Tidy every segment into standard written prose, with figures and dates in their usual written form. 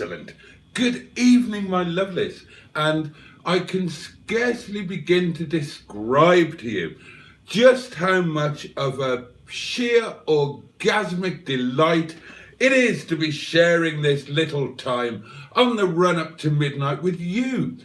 Excellent. Good evening, my lovelies. And I can scarcely begin to describe to you just how much of a sheer orgasmic delight it is to be sharing this little time on the run up to midnight with you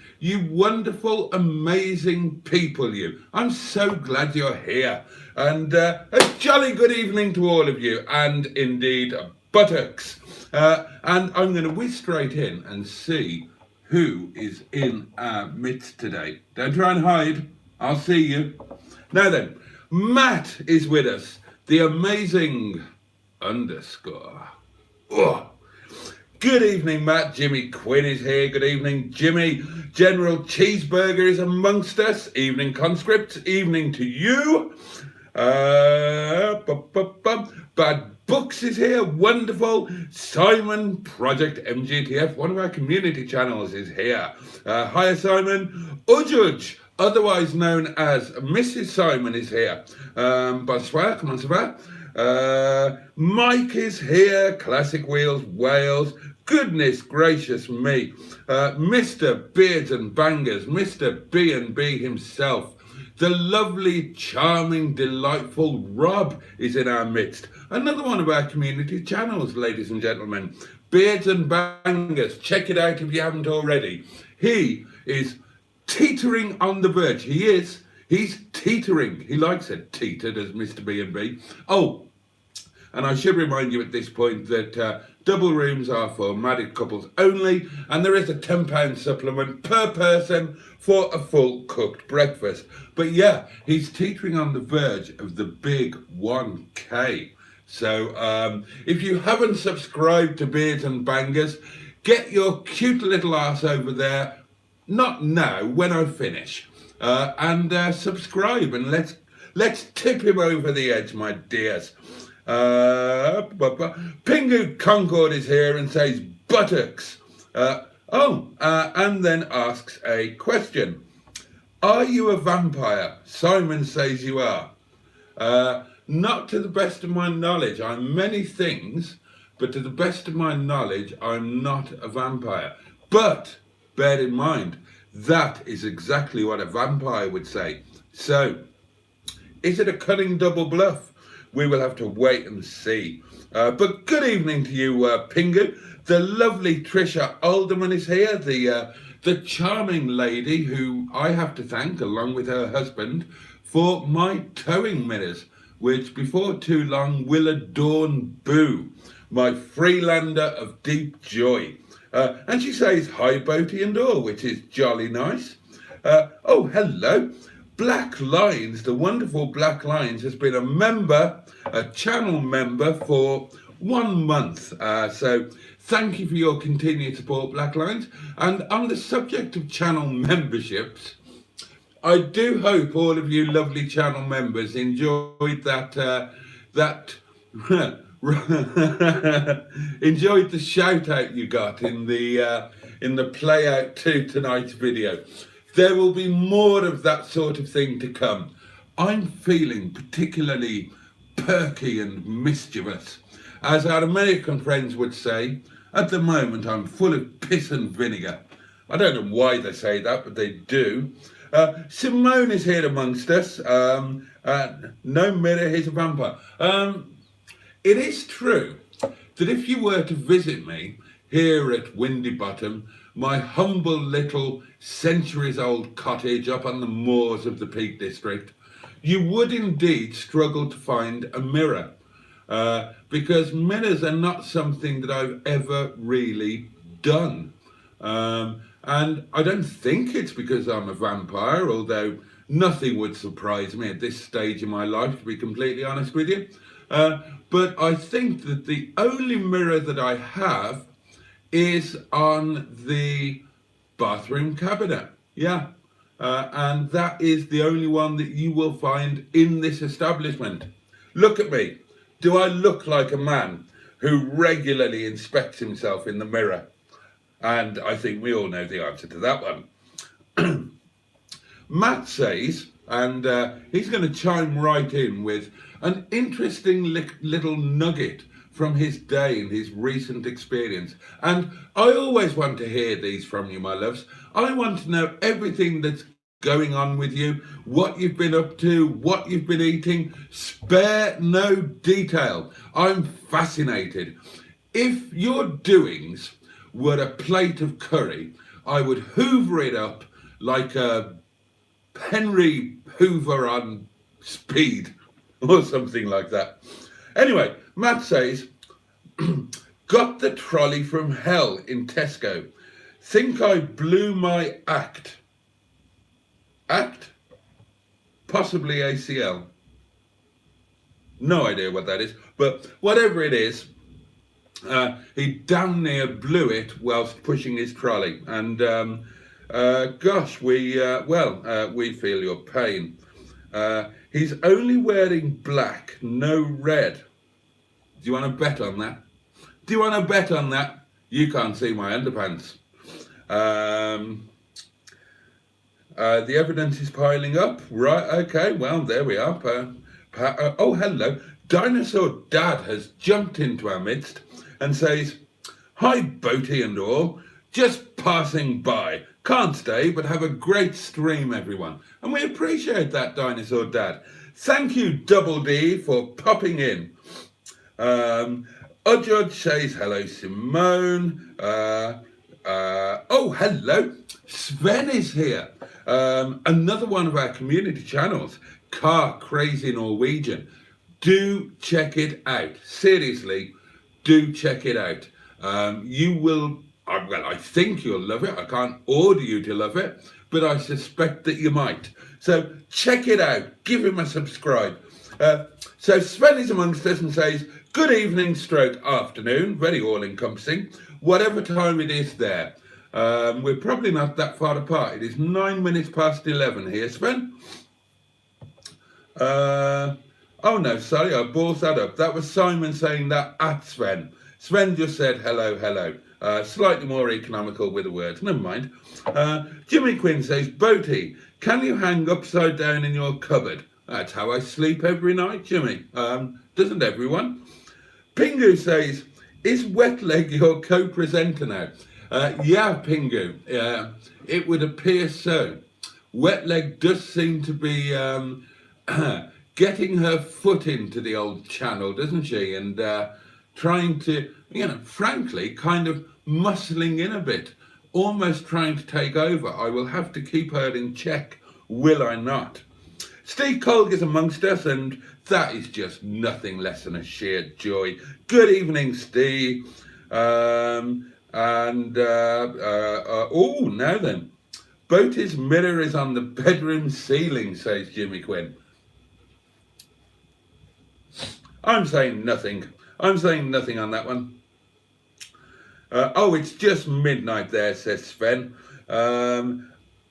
wonderful, amazing people, you. I'm so glad you're here. And a jolly good evening to all of you, and indeed buttocks. And I'm going to whiz straight in and see who is in our midst today. Don't try and hide. I'll see you. Now then, Matt is with us, the amazing underscore. Oh. Good evening, Matt. Jimmy Quinn is here. Good evening, Jimmy. General Cheeseburger is amongst us. Evening, conscripts. Evening to you. Bad Books is here. Wonderful. Simon, Project MGF, one of our community channels, is here. Hi, Simon. Ujudge, otherwise known as Mrs. Simon, is here. Bonsoir, comment ça va? Mike is here. Classic Wheels, Wales. Goodness gracious me. Mr. Beards and Bangers, Mr. B&B himself. The lovely, charming, delightful Rob is in our midst. Another one of our community channels, ladies and gentlemen. Beards and Bangers. Check it out if you haven't already. He is teetering on the verge. He is. He's teetering. He likes it. Teetered, as Mr. B&B. Oh, and I should remind you at this point that double rooms are for married couples only, and there is a £10 supplement per person for a full cooked breakfast. But yeah, he's teetering on the verge of the big 1K. So if you haven't subscribed to Beards and Bangers, get your cute little ass over there, not now, when I finish, and subscribe, and let's tip him over the edge, my dears. Pingu Concord is here and says buttocks. And then asks a question. Are you a vampire? Simon says you are. Not to the best of my knowledge. I'm many things, but to the best of my knowledge, I'm not a vampire. But bear in mind, that is exactly what a vampire would say. So, is it a cunning double bluff? We will have to wait and see. But good evening to you, Pingu. The lovely Trisha Alderman is here, the charming lady who I have to thank, along with her husband, for my towing mirrors, which before too long will adorn Boo, my Freelander of deep joy. And she says hi, Boaty and all, which is jolly nice. Oh, hello. Black Lines, the wonderful Black Lines, has been a channel member for 1 month. So thank you for your continued support, Black Lines. And on the subject of channel memberships, I do hope all of you lovely channel members enjoyed enjoyed the shout out you got in the Play Out 2 Tonight's video. There will be more of that sort of thing to come. I'm feeling particularly perky and mischievous. As our American friends would say, at the moment I'm full of piss and vinegar. I don't know why they say that, but they do. Simone is here amongst us. No mirror, he's a vampire. It is true that if you were to visit me here at Windy Bottom, my humble little centuries-old cottage up on the moors of the Peak District, you would indeed struggle to find a mirror, because mirrors are not something that I've ever really done. And I don't think it's because I'm a vampire, although nothing would surprise me at this stage in my life, to be completely honest with you. But I think that the only mirror that I have is on the bathroom cabinet. Yeah. And that is the only one that you will find in this establishment. Look at me. Do I look like a man who regularly inspects himself in the mirror? And I think we all know the answer to that one. Matt says, and he's going to chime right in with an interesting little nugget from his day and his recent experience. And I always want to hear these from you, my loves. I want to know everything that's going on with you, what you've been up to, what you've been eating. Spare no detail. I'm fascinated. If your doings were a plate of curry, I would hoover it up like a Henry Hoover on speed or something like that. Anyway, Matt says, got the trolley from hell in Tesco. Think I blew my act. Act? Possibly ACL. No idea what that is, but whatever it is, he damn near blew it whilst pushing his trolley. And gosh, we feel your pain. He's only wearing black, no red. Do you want to bet on that? Do you want to bet on that? You can't see my underpants. The evidence is piling up. Right, okay, well, there we are. Oh, hello. Dinosaur Dad has jumped into our midst and says, hi, Boaty and all. Just passing by. Can't stay, but have a great stream, everyone. And we appreciate that, Dinosaur Dad. Thank you, Double D, for popping in. Ujudge says, hello, Simone. Oh, hello. Sven is here. Another one of our community channels, Car Crazy Norwegian. Do check it out. Seriously, do check it out. You will, well, I think you'll love it. I can't order you to love it, but I suspect that you might. So check it out. Give him a subscribe. So Sven is amongst us and says, good evening stroke afternoon. Very all-encompassing. Whatever time it is there. We're probably not that far apart. It is 9 minutes past 11 here, Sven. Oh no, sorry, I ballsed that up. That was Simon saying that at Sven. Sven just said hello, hello. Slightly more economical with the words, never mind. Jimmy Quinn says, Boaty, can you hang upside down in your cupboard? That's how I sleep every night, Jimmy. Doesn't everyone? Pingu says, is Wetleg your co-presenter now? Yeah, Pingu, it would appear so. Wetleg does seem to be getting her foot into the old channel, doesn't she? And trying to, frankly, kind of muscling in a bit, almost trying to take over. I will have to keep her in check, will I not? Steve Colg is amongst us, and that is just nothing less than a sheer joy. Good evening, Steve. Oh, now then. Boaty's mirror is on the bedroom ceiling, says Jimmy Quinn. I'm saying nothing. I'm saying nothing on that one. Oh, it's just midnight there, says Sven.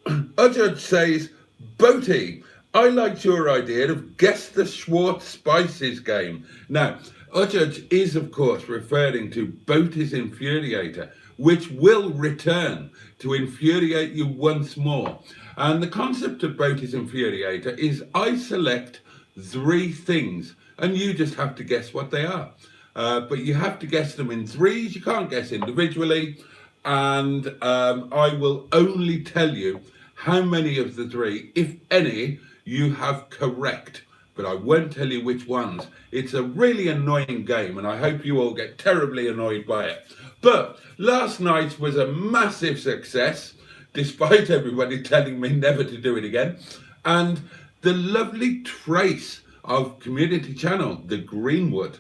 Ujudge says, Boaty, I liked your idea of guess the Schwartz Spices game. Now, Ujudge is, of course, referring to Boaty's Infuriator, which will return to infuriate you once more. And the concept of Boaty's Infuriator is I select 3 things, and you just have to guess what they are. But you have to guess them in threes. You can't guess individually. And I will only tell you how many of the 3, if any, you have correct. But I won't tell you which ones. It's a really annoying game, and I hope you all get terribly annoyed by it. But last night was a massive success, despite everybody telling me never to do it again. And the lovely Trace of Community Channel, the Greenwood,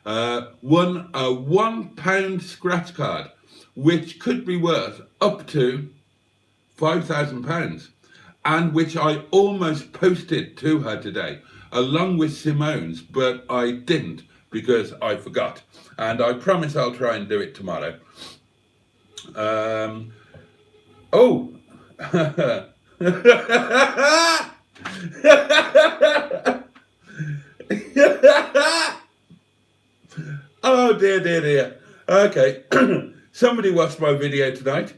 won a £1 scratch card, which could be worth up to £5,000, and which I almost posted to her today, along with Simone's, but I didn't because I forgot. And I promise I'll try and do it tomorrow. Oh. Oh dear, dear, dear. Okay. Somebody watched my video tonight.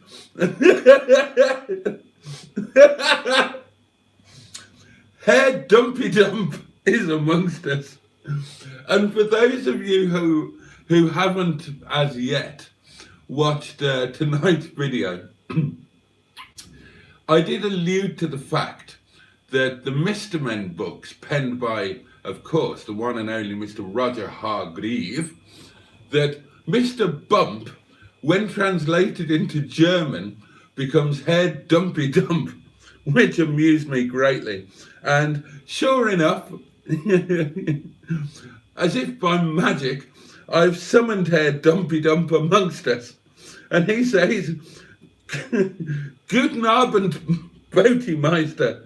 Hair Dumpy Dump is amongst us. And for those of you who haven't as yet watched tonight's video, I did allude to the fact that the Mr. Men books, penned by, of course, the one and only Mr. Roger Hargreave, that Mr. Bump, when translated into German, becomes Herr Dumpy Dump, which amused me greatly. And sure enough, as if by magic, I've summoned Herr Dumpy Dump amongst us. And he says, Guten Abend, Boaty Meister.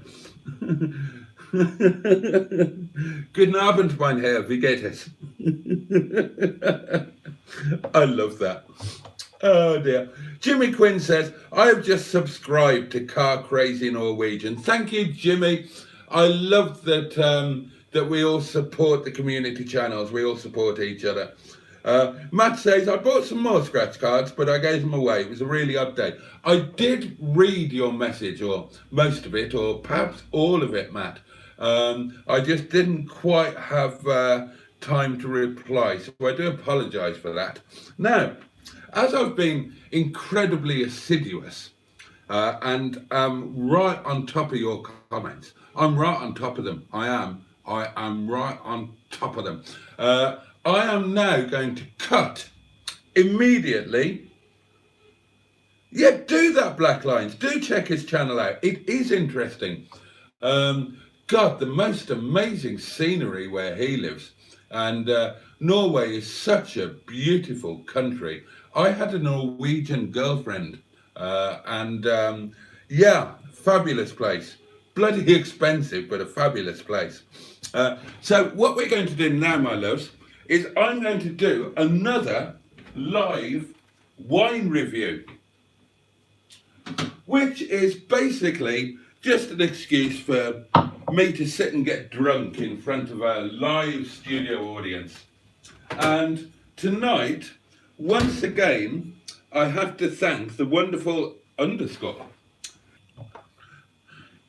Guten Abend, mein Herr, wie geht es? I love that. Oh dear. Jimmy Quinn says, I have just subscribed to Car Crazy Norwegian. Thank you, Jimmy. I love that that we all support the community channels. We all support each other. Matt says, I bought some more scratch cards, but I gave them away. It was a really odd day. I did read your message, or most of it, or perhaps all of it, Matt. I just didn't quite have time to reply, so I do apologise for that. Now, as I've been incredibly assiduous and right on top of your comments, I'm right on top of them. I am right on top of them. I am now going to cut immediately. Yeah, do that, Black Lines. Do check his channel out. It is interesting. God, the most amazing scenery where he lives. And Norway is such a beautiful country. I had a Norwegian girlfriend. Yeah, fabulous place. Bloody expensive, but a fabulous place. So what we're going to do now, my loves, is I'm going to do another live wine review, which is basically just an excuse for me to sit and get drunk in front of a live studio audience. And tonight, once again, I have to thank the wonderful underscore.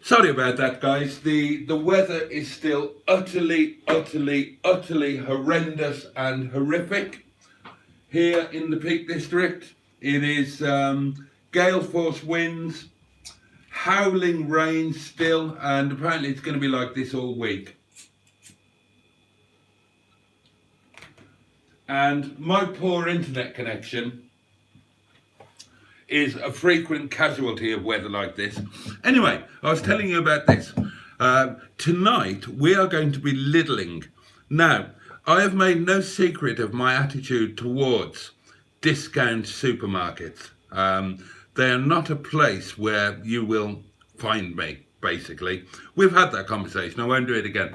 Sorry about that, guys. The weather is still utterly horrendous and horrific here in the Peak District. It is gale force winds, howling rain still, and apparently it's going to be like this all week. And my poor internet connection is a frequent casualty of weather like this. Anyway, I was telling you about this. Tonight, we are going to be Lidling. Now, I have made no secret of my attitude towards discount supermarkets. They are not a place where you will find me, basically. We've had that conversation. I won't do it again.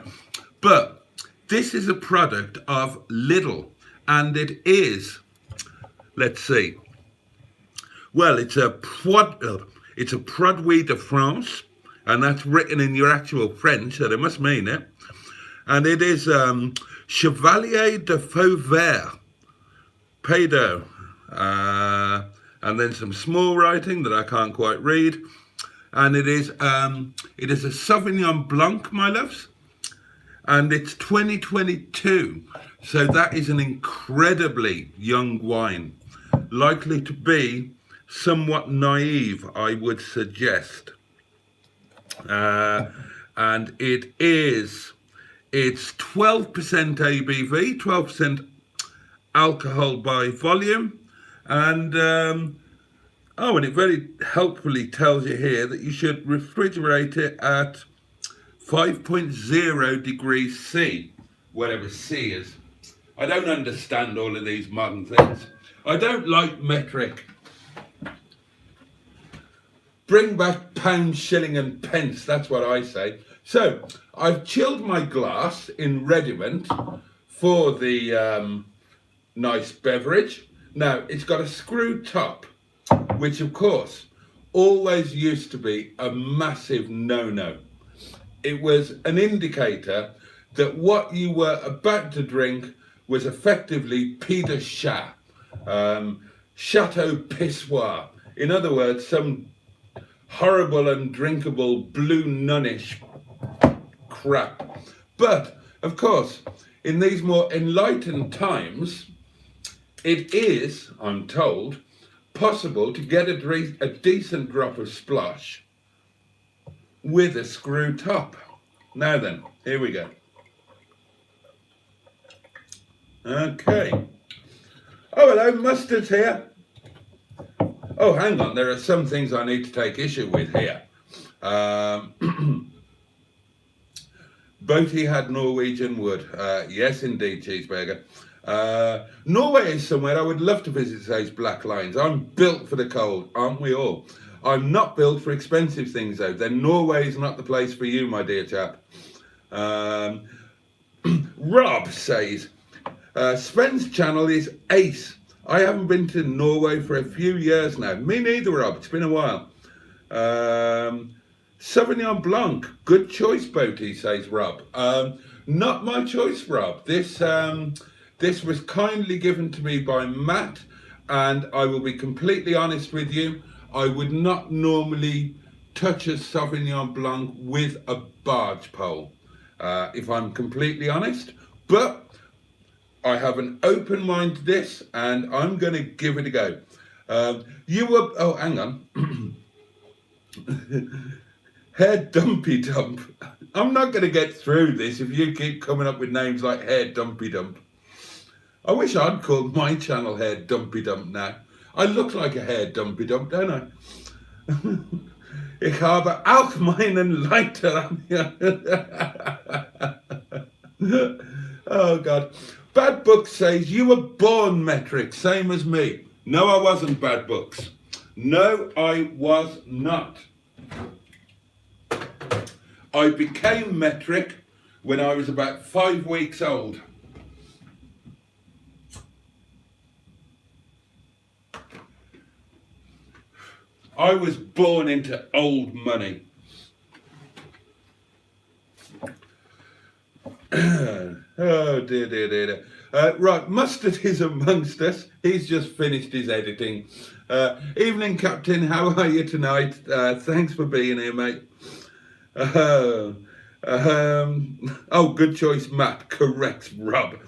But this is a product of Lidl, and it is, let's see, well, it's a Produit de France, and that's written in your actual French, so they must mean it. And it is Chevalier de Fauvert, Pedo, and then some small writing that I can't quite read. And it is a Sauvignon Blanc, my loves, and it's 2022, so that is an incredibly young wine, likely to be somewhat naive, I would suggest. And it's 12% ABV, 12% alcohol by volume, and and it very helpfully tells you here that you should refrigerate it at 5.0 degrees C, whatever C is. I don't understand all of these modern things. I don't like metric. Bring back pound, shilling and pence, that's what I say. So, I've chilled my glass in rediment for the nice beverage. Now, it's got a screw top, which of course always used to be a massive no-no. It was an indicator that what you were about to drink was effectively Pied de Chat, Chateau Pissoir. In other words, some horrible undrinkable blue nunnish crap. But of course, in these more enlightened times, it is, I'm told, possible to get a decent drop of splosh with a screw top. Now then, here we go. Okay. Oh, hello, Mustard's here. Oh, hang on, there are some things I need to take issue with here. Boaty had Norwegian wood. Yes, indeed, Cheeseburger. Norway is somewhere I would love to visit those black lines. I'm built for the cold, aren't we all? I'm not built for expensive things, though. Then Norway is not the place for you, my dear chap. Rob says, Sven's channel is ace. I haven't been to Norway for a few years now. Me neither, Rob. It's been a while. Sauvignon Blanc. Good choice, Boaty, says Rob. Not my choice, Rob. This was kindly given to me by Matt, and I will be completely honest with you. I would not normally touch a Sauvignon Blanc with a barge pole, if I'm completely honest. But I have an open mind to this, and I'm going to give it a go. Oh, hang on. Hair Dumpy Dump. I'm not going to get through this if you keep coming up with names like Hair Dumpy Dump. I wish I'd called my channel Hair Dumpy Dump now. I look like a Hair Dumpy Dump, don't I? Ich habe auch meinen Leiter. Oh, God. Bad Books says, you were born metric, same as me. No, I wasn't, Bad Books. No, I was not. I became metric when I was about 5 weeks old. I was born into old money. Oh dear, dear, dear. Right, Mustard is amongst us. He's just finished his editing. Evening, Captain. How are you tonight? Thanks for being here, mate. Oh, good choice, Matt. Correct, Rob.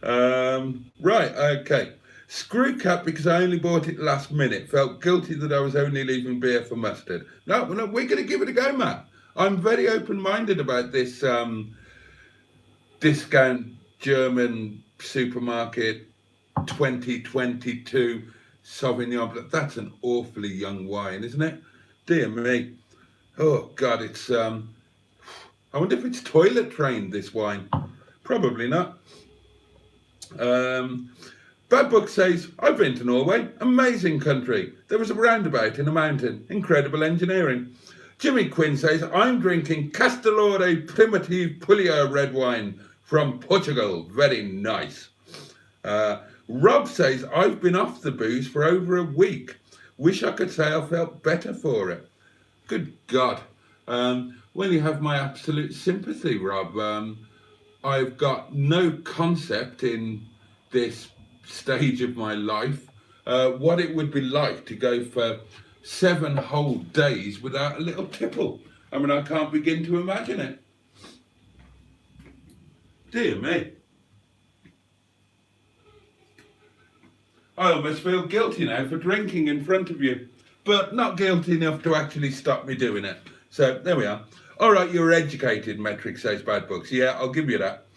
Right, okay. Screw cap because I only bought it last minute. Felt guilty that I was only leaving beer for Mustard. No, we're going to give it a go, Matt. I'm very open-minded about this discount German supermarket 2022 Sauvignon Blanc. That's an awfully young wine, isn't it? Dear me. Oh, God, it's... I wonder if it's toilet trained, this wine. Probably not. Bad Book says, I've been to Norway. Amazing country. There was a roundabout in a mountain. Incredible engineering. Jimmy Quinn says, I'm drinking Castelore Primitive Puglia red wine from Portugal. Very nice. Rob says, I've been off the booze for over a week. Wish I could say I felt better for it. Good God. Well, you have my absolute sympathy, Rob. I've got no concept in this stage of my life what it would be like to go for 7 whole days without a little tipple. I mean, I can't begin to imagine it. Dear me. I almost feel guilty now for drinking in front of you, but not guilty enough to actually stop me doing it. So there we are. All right, you're educated, Metric says Bad Books. Yeah, I'll give you that.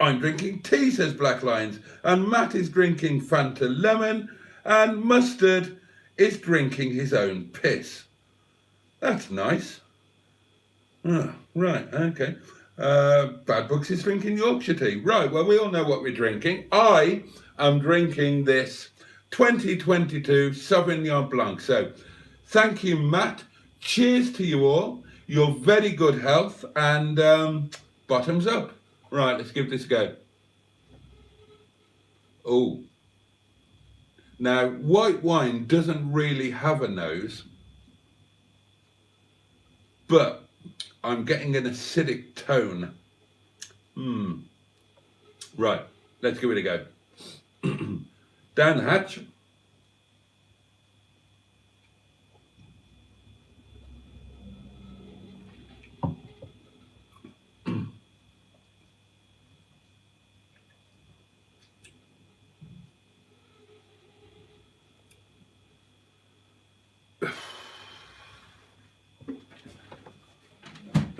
I'm drinking tea, says Black Lions, and Matt is drinking Fanta Lemon, and Mustard is drinking his own piss. That's nice. Oh, right, okay. Bad Books is drinking Yorkshire tea. Right, well, we all know what we're drinking. I am drinking this 2022 Sauvignon Blanc. So, thank you, Matt. Cheers to you all. Your very good health, and bottoms up. Right, let's give this a go. Oh. Now, white wine doesn't really have a nose, but I'm getting an acidic tone. Right, let's give it a go. Down the hatch.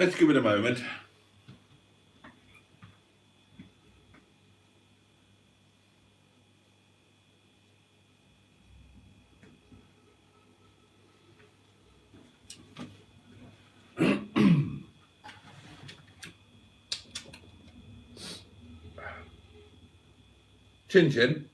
Let's give it a moment. Chin chin.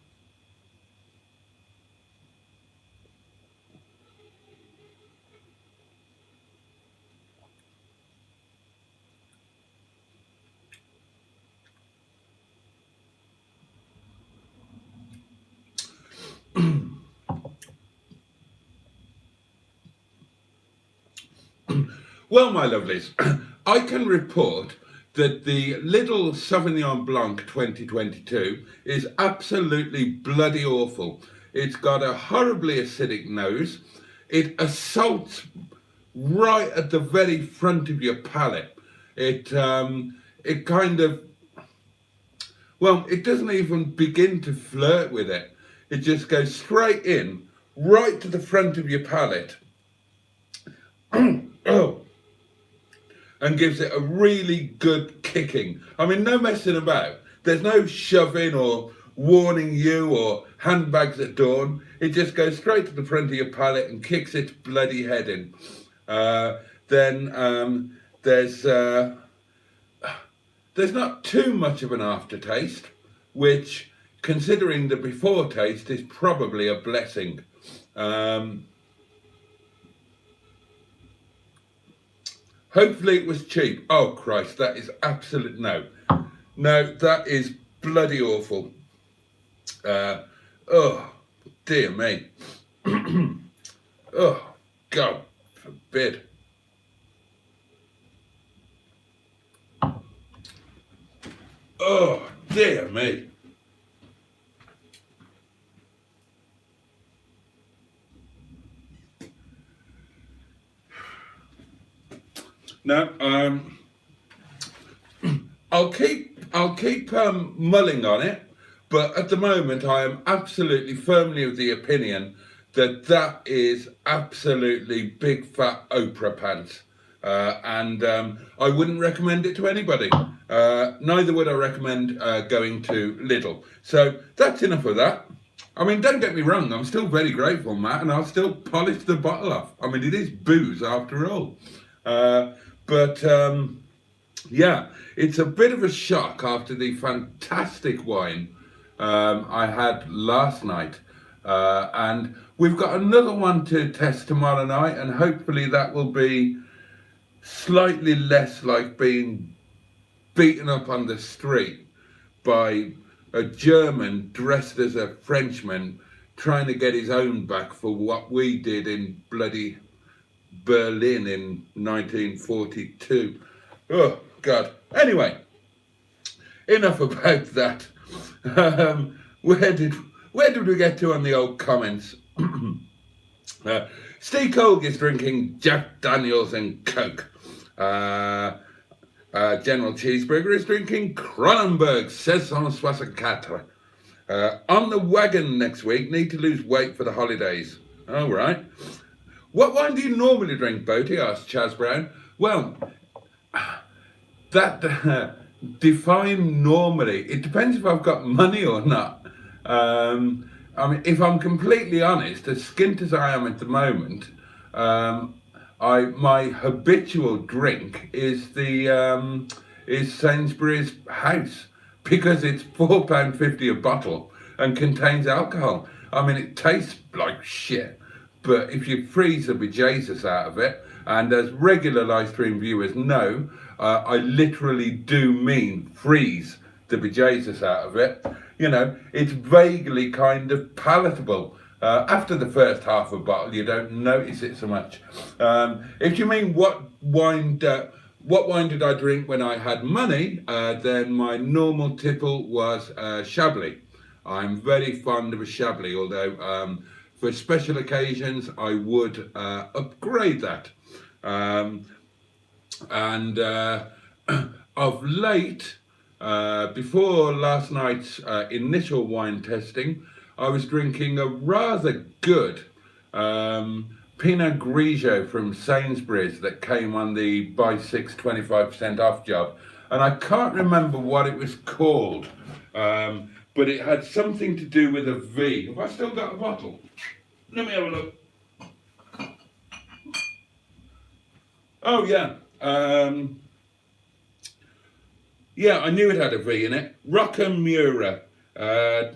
Well, my lovelies, I can report that the Lidl Sauvignon Blanc 2022 is absolutely bloody awful. It's got a horribly acidic nose. It assaults right at the very front of your palate. It kind of, well, it doesn't even begin to flirt with it. It just goes straight in, right to the front of your palate. Oh. And gives it a really good kicking. I mean, no messing about. There's no shoving or warning you or handbags at dawn. It just goes straight to the front of your palate and kicks its bloody head in. Then there's not too much of an aftertaste, which, considering the before taste, is probably a blessing. Hopefully it was cheap. Oh Christ, that is absolute no. No, that is bloody awful. Oh, dear me. Oh, God forbid. Oh, dear me. No, I'll keep mulling on it, but at the moment I am absolutely firmly of the opinion that that is absolutely big fat Oprah pants, and I wouldn't recommend it to anybody. Neither would I recommend going to Lidl. So that's enough of that. I mean, don't get me wrong, I'm still very grateful, Matt, and I'll still polish the bottle off. I mean, it is booze after all. But yeah, it's a bit of a shock after the fantastic wine I had last night. And we've got another one to test tomorrow night, and hopefully that will be slightly less like being beaten up on the street by a German dressed as a Frenchman trying to get his own back for what we did in bloody Berlin in 1942. Oh God. Anyway, enough about that. Where did we get to on the old comments? Steve Colg is drinking Jack Daniels and Coke. General Cheeseburger is drinking Kronenberg Saison 64. On the wagon next week. Need to lose weight for the holidays. All right. What wine do you normally drink, Boaty? Asked Chaz Brown. Well, that define normally. It depends if I've got money or not. I mean, if I'm completely honest, as skint as I am at the moment, my habitual drink is is Sainsbury's House, because it's £4.50 a bottle and contains alcohol. I mean, it tastes like shit. But if you freeze the bejesus out of it, and as regular live stream viewers know, I literally do mean freeze the bejesus out of it. You know, it's vaguely kind of palatable. After the first half of a bottle, you don't notice it so much. If you mean what wine did I drink when I had money, then my normal tipple was Chablis. I'm very fond of a Chablis, although for special occasions I would upgrade that. And of late, before last night's initial wine testing, I was drinking a rather good Pinot Grigio from Sainsbury's that came on the buy 6 25% off job, and I can't remember what it was called, but it had something to do with a V. Have I still got a bottle? Let me have a look. Oh yeah, yeah, I knew it had a V in it. Rockamura, Pinot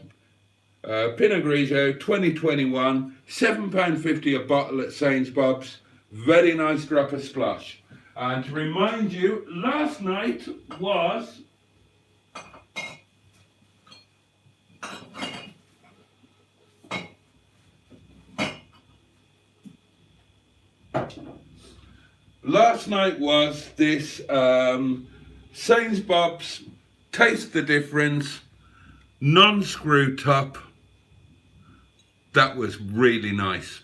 Grigio 2021, £7.50 a bottle at Saints Bob's. Very nice drop of splosh. And to remind you, last night was this Saints Bob's Taste the Difference non-screw top. That was really nice.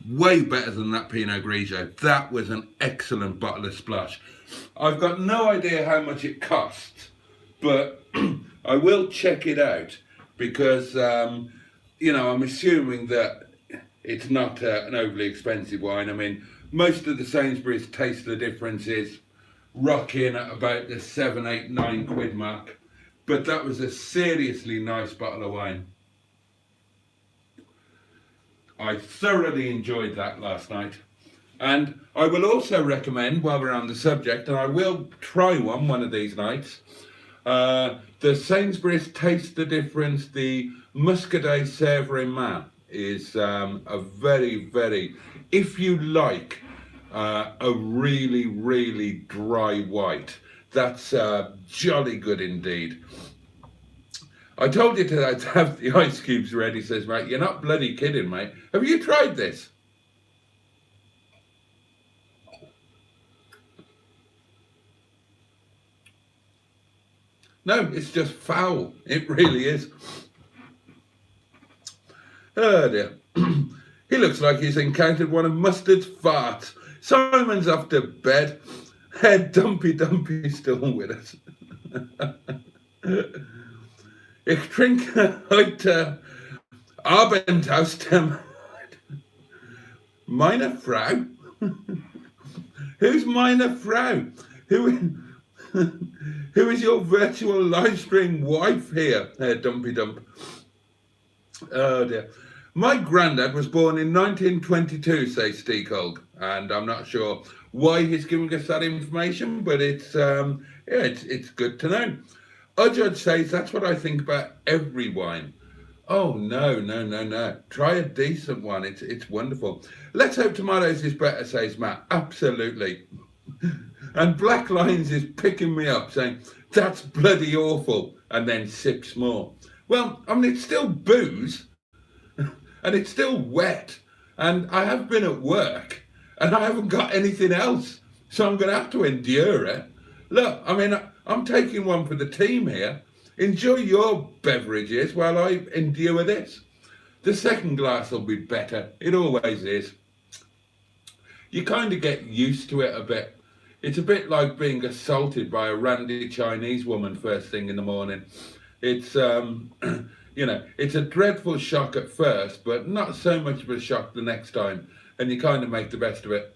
Way better than that Pinot Grigio. That was an excellent bottle of splosh. I've got no idea how much it costs, but I will check it out because, you know, I'm assuming that it's not an overly expensive wine. I mean, most of the Sainsbury's Taste the Difference is rocking at about the 7, 8, 9 quid mark. But that was a seriously nice bottle of wine. I thoroughly enjoyed that last night. And I will also recommend, while we're on the subject, and I will try one of these nights, the Sainsbury's Taste the Difference, the Muscadet Sèvres is a very, very, if you like a really, really dry white, that's jolly good indeed. I told you to have the ice cubes ready, says mate. You're not bloody kidding, mate. Have you tried this? No, it's just foul. It really is. Oh dear. He looks like he's encountered one of Mustard's farts. Simon's off to bed. Head Dumpy still with us. Ich trinke heute Abend aus dem... Meine Frau? Who's meine Frau? Who is your virtual live stream wife here, Dumpy Dump? Oh dear. My granddad was born in 1922, says Steakhold, and I'm not sure why he's giving us that information, but it's yeah, it's good to know. Ujudge says that's what I think about every wine. Oh no. Try a decent one. It's wonderful. Let's hope tomatoes is better, says Matt. Absolutely. And Black Lines is picking me up, saying that's bloody awful, and then sips more. Well, I mean, it's still booze, and it's still wet, and I have been at work, and I haven't got anything else, so I'm going to have to endure it. Look, I mean, I'm taking one for the team here. Enjoy your beverages while I endure this. The second glass will be better. It always is. You kind of get used to it a bit. It's a bit like being assaulted by a randy Chinese woman first thing in the morning. It's, you know, it's a dreadful shock at first, but not so much of a shock the next time. And you kind of make the best of it.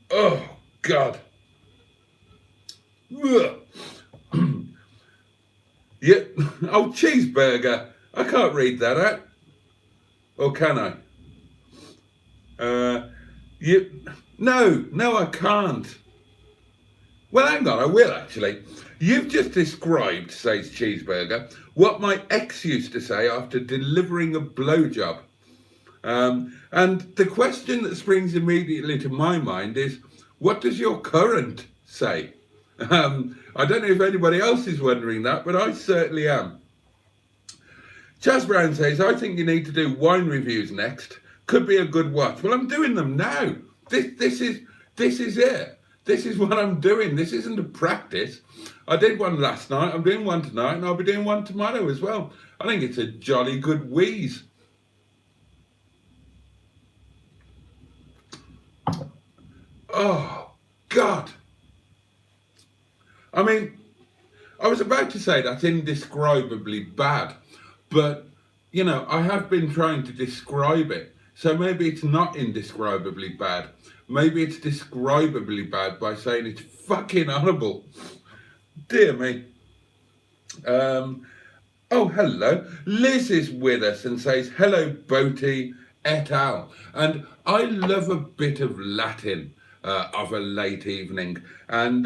Oh, God. Yeah. Oh, cheeseburger. I can't read that out. Or can I? No, I can't. Well, hang on, I will actually. You've just described, says Cheeseburger, what my ex used to say after delivering a blowjob. And the question that springs immediately to my mind is, what does your current say? I don't know if anybody else is wondering that, but I certainly am. Chaz Brown says, I think you need to do wine reviews next. Could be a good watch. Well, I'm doing them now. This is it. This is what I'm doing. This isn't a practice. I did one last night. I'm doing one tonight, and I'll be doing one tomorrow as well. I think it's a jolly good wheeze. Oh, God. I mean, I was about to say that's indescribably bad, but you know, I have been trying to describe it. So maybe it's not indescribably bad. Maybe it's describably bad by saying it's fucking horrible. Dear me. Oh, hello. Liz is with us and says, hello, Boaty et al. And I love a bit of Latin of a late evening. And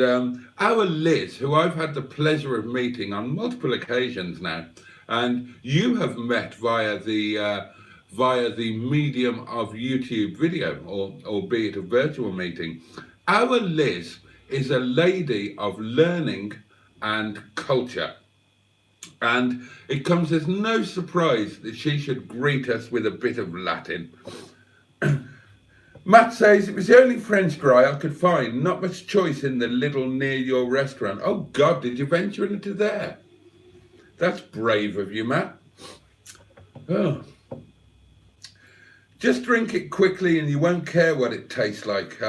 our Liz, who I've had the pleasure of meeting on multiple occasions now, and you have met via the medium of YouTube video, or albeit a virtual meeting. Our Liz is a lady of learning and culture. And it comes as no surprise that she should greet us with a bit of Latin. Matt says, it was the only French fry I could find. Not much choice in the Lidl near your restaurant. Oh God, did you venture into there? That's brave of you, Matt. Oh. Just drink it quickly and you won't care what it tastes like.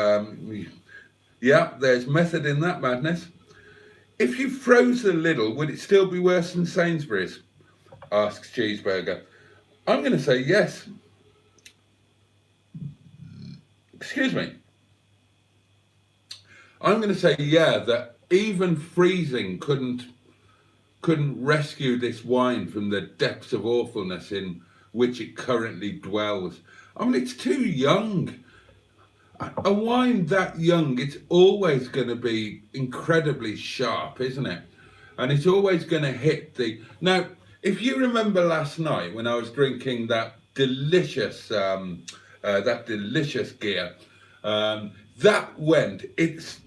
Yeah, there's method in that madness. If you froze the Lidl, would it still be worse than Sainsbury's? Asks Cheeseburger. I'm going to say yes. Excuse me. I'm going to say yeah, that even freezing couldn't rescue this wine from the depths of awfulness in which it currently dwells. I mean, it's too young. A wine that young, it's always going to be incredibly sharp, isn't it? And it's always going to hit the... Now, if you remember last night when I was drinking that delicious gear,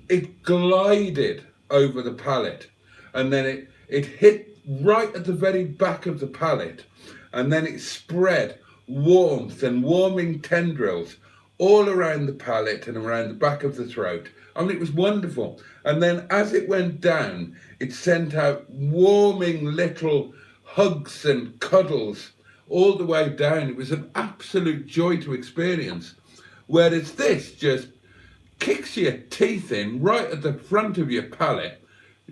it glided over the palate, and then it hit right at the very back of the palate, and then it spread warmth and warming tendrils all around the palate and around the back of the throat. I mean, it was wonderful. And then as it went down, it sent out warming little hugs and cuddles all the way down. It was an absolute joy to experience. Whereas this just kicks your teeth in right at the front of your palate,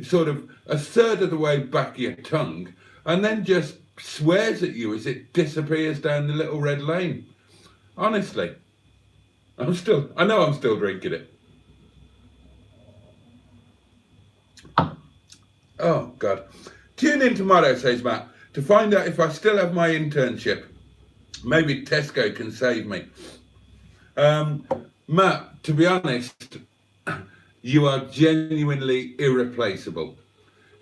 sort of a third of the way back your tongue, and then just swears at you as it disappears down the little red lane. Honestly. I know I'm still drinking it. Oh, God. Tune in tomorrow, says Matt, to find out if I still have my internship. Maybe Tesco can save me. Matt, to be honest, you are genuinely irreplaceable.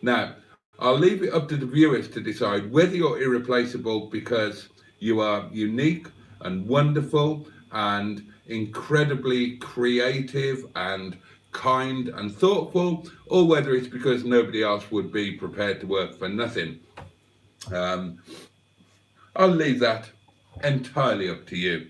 Now, I'll leave it up to the viewers to decide whether you're irreplaceable because you are unique and wonderful and incredibly creative and kind and thoughtful, or whether it's because nobody else would be prepared to work for nothing. I'll leave that entirely up to you.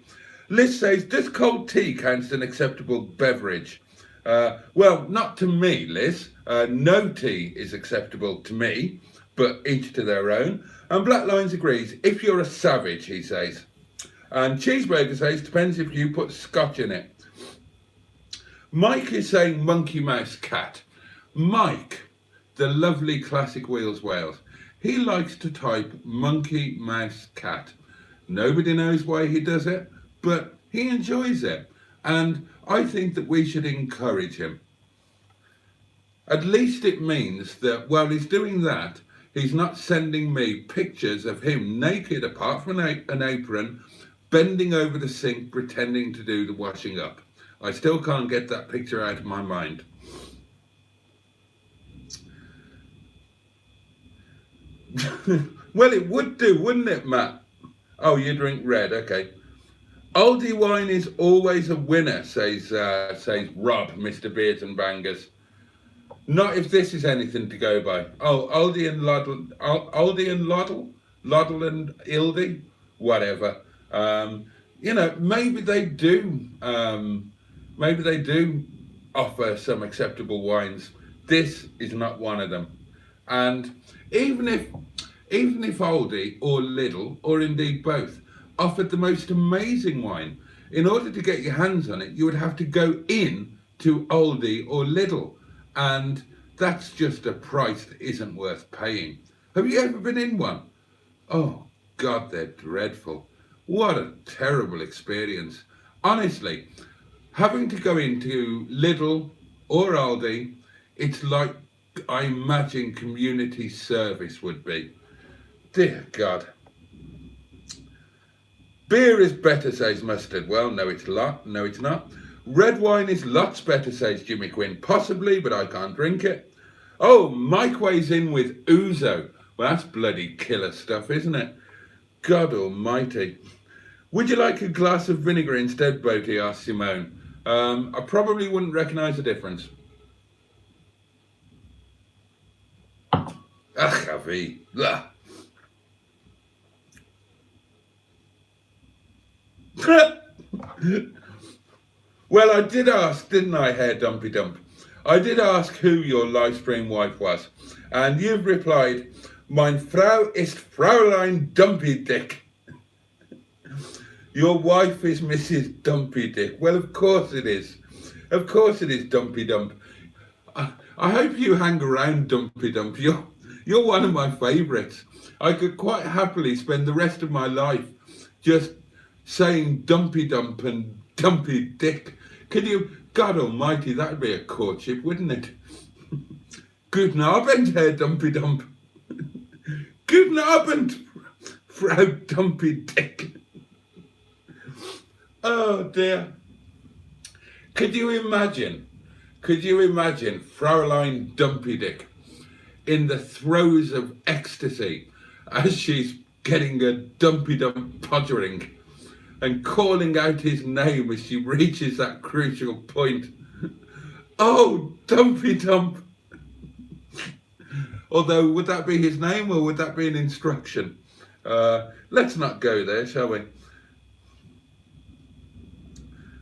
Liz says, does cold tea count as an acceptable beverage? Well, not to me, Liz. No tea is acceptable to me, but each to their own. And Black Lines agrees, if you're a savage, he says. And Cheeseburger says, depends if you put scotch in it. Mike is saying monkey, mouse, cat. Mike, the lovely classic Wheels Wales, he likes to type monkey, mouse, cat. Nobody knows why he does it, but he enjoys it. And I think that we should encourage him. At least it means that while he's doing that, he's not sending me pictures of him naked, apart from an apron, bending over the sink, pretending to do the washing up. I still can't get that picture out of my mind. Well, it would do, wouldn't it, Matt? Oh, you drink red, okay. Aldi wine is always a winner, says Rob, Mr. Beards and Bangers. Not if this is anything to go by. Oh, Aldi and Loddle and Ildi, whatever. You know, maybe they do offer some acceptable wines. This is not one of them. And even if Aldi or Lidl, or indeed both, offered the most amazing wine, in order to get your hands on it, you would have to go in to Aldi or Lidl. And that's just a price that isn't worth paying. Have you ever been in one? Oh, God, they're dreadful. What a terrible experience. Honestly, having to go into Lidl or Aldi, it's like I imagine community service would be. Dear God. Beer is better, says Mustard. Well, no, it's not. No, it's not. Red wine is lots better, says Jimmy Quinn. Possibly, but I can't drink it. Oh, Mike weighs in with ouzo. Well, that's bloody killer stuff, isn't it? God almighty. Would you like a glass of vinegar instead, Boaty? Asked Simone. I probably wouldn't recognise the difference. Ach, Avi. Blah. Well, I did ask, didn't I, Herr Dumpy Dump? I did ask who your live stream wife was, and you've replied, Mein Frau ist Fräulein Dumpy Dick. Your wife is Mrs. Dumpy Dick. Well, of course it is. Of course it is, Dumpy Dump. I hope you hang around, Dumpy Dump. You're one of my favourites. I could quite happily spend the rest of my life just saying Dumpy Dump and Dumpy Dick. Could you? God almighty, that'd be a courtship, wouldn't it? Guten Abend, Herr Dumpy Dump. Guten Abend, Frau Dumpy Dick. Oh dear. Could you imagine Fräulein Dumpy Dick in the throes of ecstasy as she's getting a Dumpy Dump podgering and calling out his name as she reaches that crucial point? Oh, Dumpy Dump. Although, would that be his name or would that be an instruction? Let's not go there, shall we?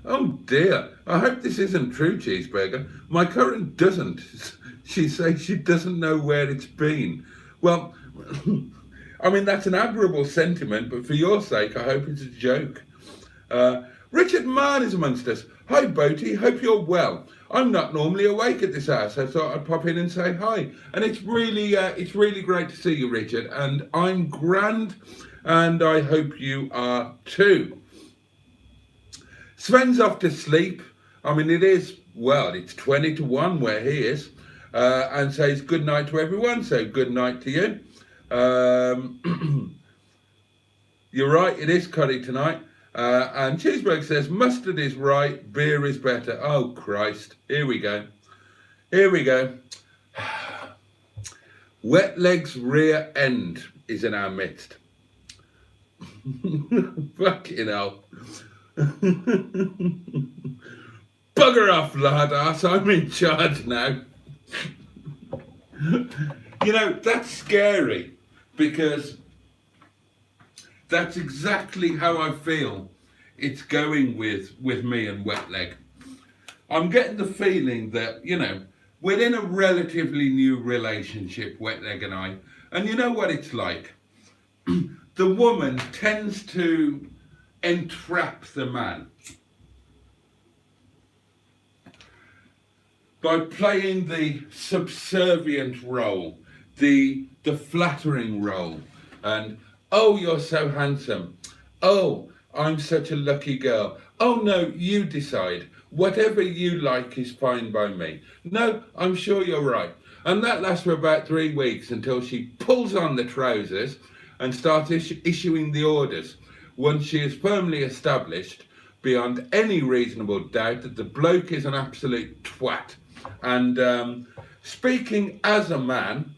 Oh dear, I hope this isn't true, Cheeseburger. My current doesn't. She says she doesn't know where it's been. Well, I mean, that's an admirable sentiment, but for your sake, I hope it's a joke. Richard Mann is amongst us. Hi, Boaty, hope you're well. I'm not normally awake at this hour, so I thought I'd pop in and say hi. And it's really great to see you, Richard. And I'm grand, and I hope you are too. Sven's off to sleep. I mean, it's 20 to 1 where he is, and says good night to everyone. So good night to you. You're right, it is curry tonight. And Cheeseburger says mustard is right, beer is better. Oh Christ, here we go. Wetleg's rear end is in our midst. Fucking hell. Bugger off, lard ass, I'm in charge now. You know, that's scary because that's exactly how I feel it's going with me and Wetleg. I'm getting the feeling that, you know, we're in a relatively new relationship, Wetleg and I, and you know what it's like. The woman tends to entrap the man by playing the subservient role, the flattering role, and oh, you're so handsome. Oh, I'm such a lucky girl. Oh no, you decide. Whatever you like is fine by me. No, I'm sure you're right. And that lasts for about 3 weeks until she pulls on the trousers and starts issuing the orders once she is firmly established beyond any reasonable doubt that the bloke is an absolute twat. And speaking as a man,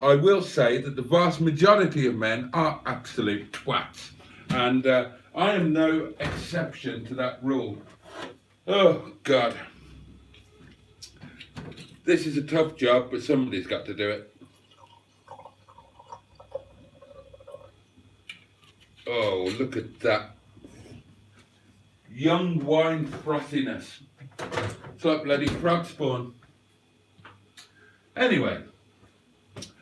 I will say that the vast majority of men are absolute twats. And I am no exception to that rule. Oh, God. This is a tough job, but somebody's got to do it. Oh, look at that. Young wine frothiness. It's like bloody frog spawn. Anyway,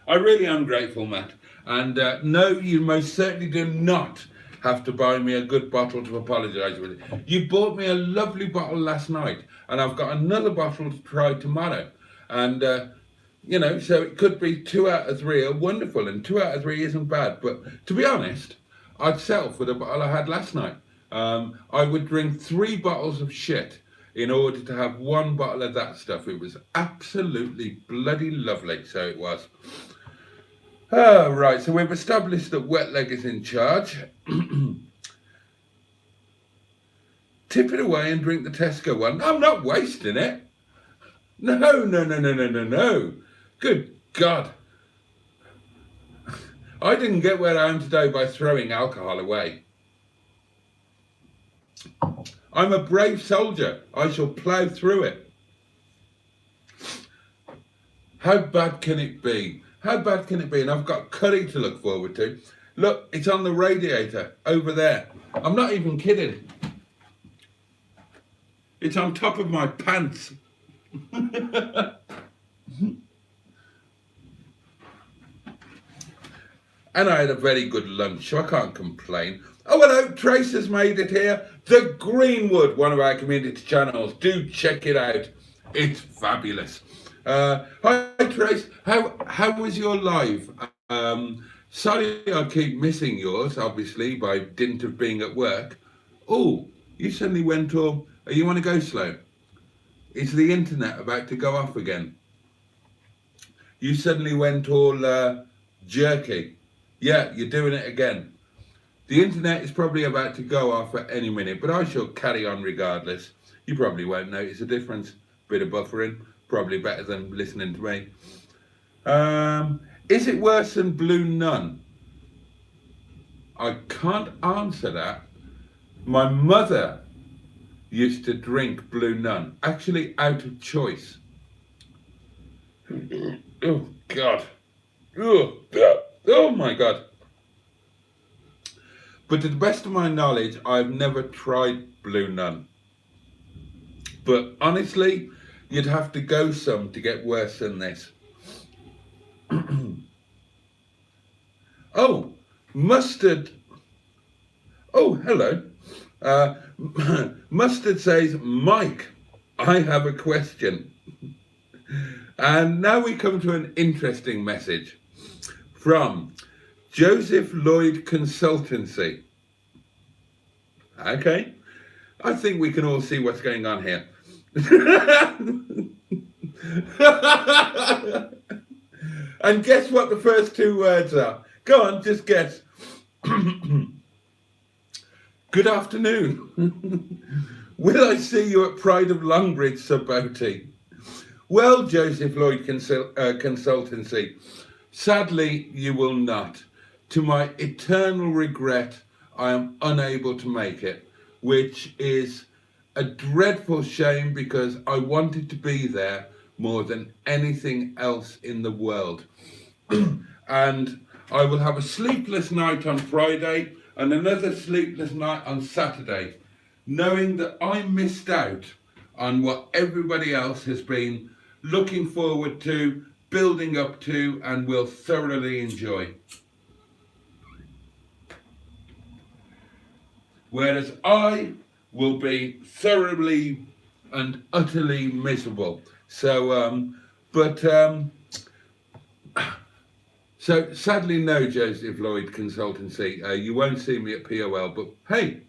I really am grateful, Matt. And no, you most certainly do not have to buy me a good bottle to apologise with. You bought me a lovely bottle last night, and I've got another bottle to try tomorrow. And, so it could be 2 out of 3 are wonderful, and 2 out of 3 isn't bad. But to be honest, I'd settle for the bottle I had last night. I would drink 3 bottles of shit in order to have 1 bottle of that stuff. It was absolutely bloody lovely, so it was. Right, so we've established that Wetleg is in charge. Tip it away and drink the Tesco one. I'm not wasting it. No. Good God. I didn't get where I am today by throwing alcohol away. I'm a brave soldier. I shall plough through it. How bad can it be? How bad can it be? And I've got curry to look forward to. Look, it's on the radiator over there. I'm not even kidding. It's on top of my pants. And I had a very good lunch, so I can't complain. Oh, hello, Trace has made it here. The Greenwood, one of our community channels. Do check it out. It's fabulous. Hi, Trace. How was your live? Sorry I keep missing yours, obviously, by dint of being at work. Oh, you suddenly went all... Are you want to go slow? Is the internet about to go off again? You suddenly went all jerky. Yeah, you're doing it again. The internet is probably about to go off at any minute, but I shall carry on regardless. You probably won't notice a difference. Bit of buffering, probably better than listening to me. Is it worse than Blue Nun? I can't answer that. My mother used to drink Blue Nun, actually out of choice. Oh, God. Oh, God. Oh my God. But to the best of my knowledge, I've never tried Blue Nun. But honestly, you'd have to go some to get worse than this. Oh, mustard. Oh, hello. Mustard says, Mike, I have a question. And now we come to an interesting message from Joseph Lloyd Consultancy. Okay, I think we can all see what's going on here. And guess what the first 2 words are? Go on, just guess. Good afternoon. Will I see you at Pride of Longbridge, Sir Boaty? Well, Joseph Lloyd Consultancy, sadly, you will not. To my eternal regret, I am unable to make it, which is a dreadful shame because I wanted to be there more than anything else in the world. And I will have a sleepless night on Friday and another sleepless night on Saturday, knowing that I missed out on what everybody else has been looking forward to, building up to, and will thoroughly enjoy. Whereas I will be thoroughly and utterly miserable. So, so sadly, no, Joseph Lloyd Consultancy. You won't see me at POL, but hey,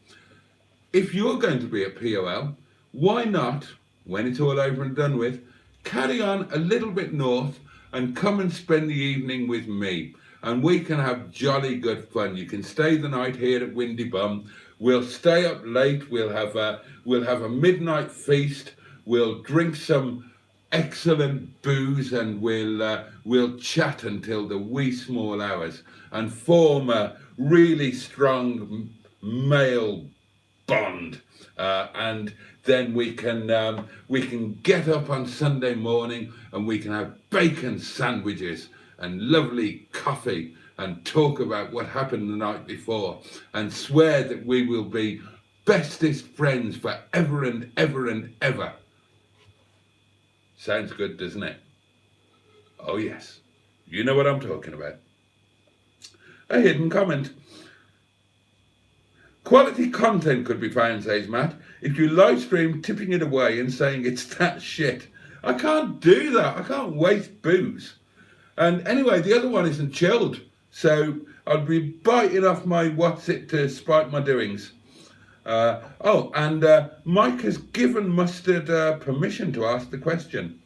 if you're going to be at POL, why not, when it's all over and done with, carry on a little bit north and come and spend the evening with me, and we can have jolly good fun. You can stay the night here at Windy Bum. We'll stay up late. We'll have a midnight feast. We'll drink some excellent booze, and we'll chat until the wee small hours and form a really strong male bond. And then we can get up on Sunday morning and we can have bacon sandwiches and lovely coffee and talk about what happened the night before and swear that we will be bestest friends forever and ever and ever. Sounds good, doesn't it? Oh yes, you know what I'm talking about. A hidden comment. Quality content could be found, says Matt, if you live stream tipping it away and saying it's that shit. I can't do that. I can't waste booze. And anyway, the other one isn't chilled. So I'll be biting off my what's it to spite my doings. And Mike has given Mustard permission to ask the question.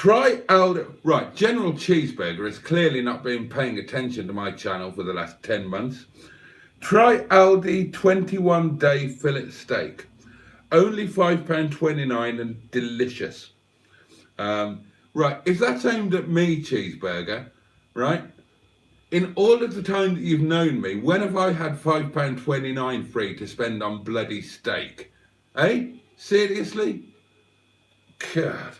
Right, General Cheeseburger has clearly not been paying attention to my channel for the last 10 months. Try Aldi 21-day fillet steak. Only £5.29 and delicious. Right, if that's aimed at me, Cheeseburger, right? In all of the time that you've known me, when have I had £5.29 free to spend on bloody steak? Eh? Seriously? God.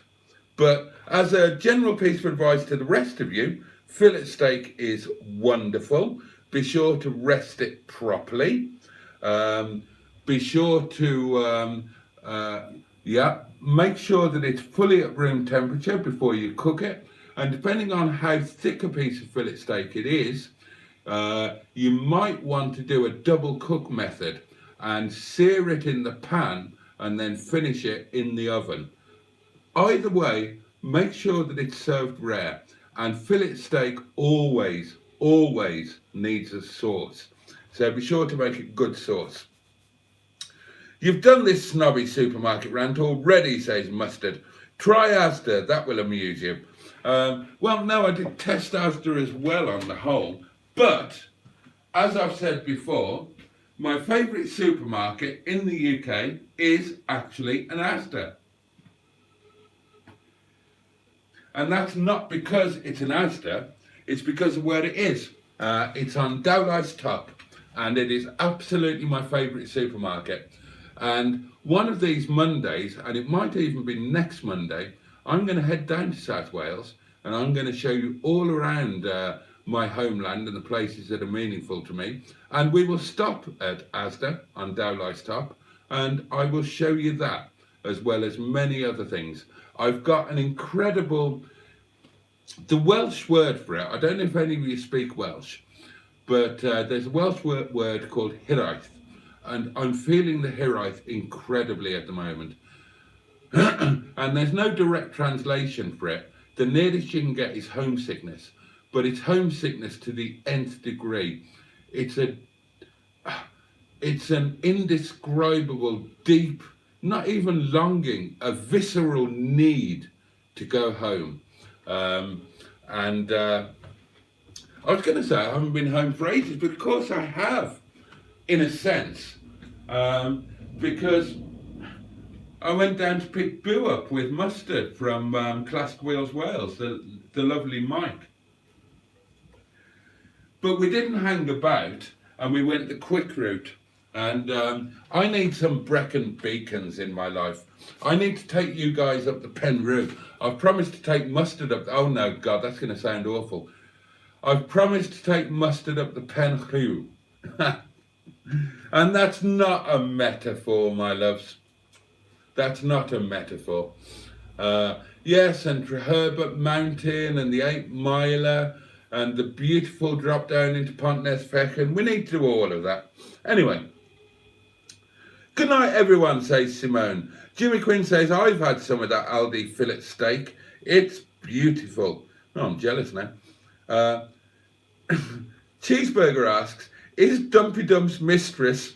But as a general piece of advice to the rest of you, fillet steak is wonderful. Be sure to rest it properly. Be sure to, make sure that it's fully at room temperature before you cook it. And depending on how thick a piece of fillet steak it is, you might want to do a double cook method and sear it in the pan and then finish it in the oven. Either way, make sure that it's served rare. And fillet steak always needs a sauce. So be sure to make it good sauce. You've done this snobby supermarket rant already, says Mustard. Try Asda, that will amuse you. Well, no, I did test Asda as well on the whole. But, as I've said before, my favourite supermarket in the UK is actually an Asda. And that's not because it's an Asda, it's because of where it is. It's on Dowlais Top, and it is absolutely my favourite supermarket. And one of these Mondays, and it might even be next Monday, I'm going to head down to South Wales, and I'm going to show you all around my homeland and the places that are meaningful to me. And we will stop at Asda on Dowlais Top, and I will show you that, as well as many other things. I've got an incredible, the Welsh word for it, I don't know if any of you speak Welsh, but there's a Welsh word called hiraeth, and I'm feeling the hiraeth incredibly at the moment. And there's no direct translation for it. The nearest you can get is homesickness, but it's homesickness to the nth degree. It's an indescribable, deep, not even longing, a visceral need to go home. I was going to say I haven't been home for ages, but of course I have, in a sense, because I went down to pick Boo up with Mustard from Classic Wheels Wales, the lovely Mike. But we didn't hang about, and we went the quick route. And I need some Brecon beacons in my life. I need to take you guys up the Penrue. I've promised to take Mustard up. Oh no, God, that's going to sound awful. I've promised to take Mustard up the Penrue. And that's not a metaphor, my loves. That's not a metaphor. Yes, and Treherbert Mountain and the 8 Miler and the beautiful drop down into Pontnes Fechan. We need to do all of that. Anyway. Good night, everyone, says Simone. Jimmy Quinn says, I've had some of that Aldi fillet steak. It's beautiful. Oh, I'm jealous now. Cheeseburger asks, is Dumpy Dump's mistress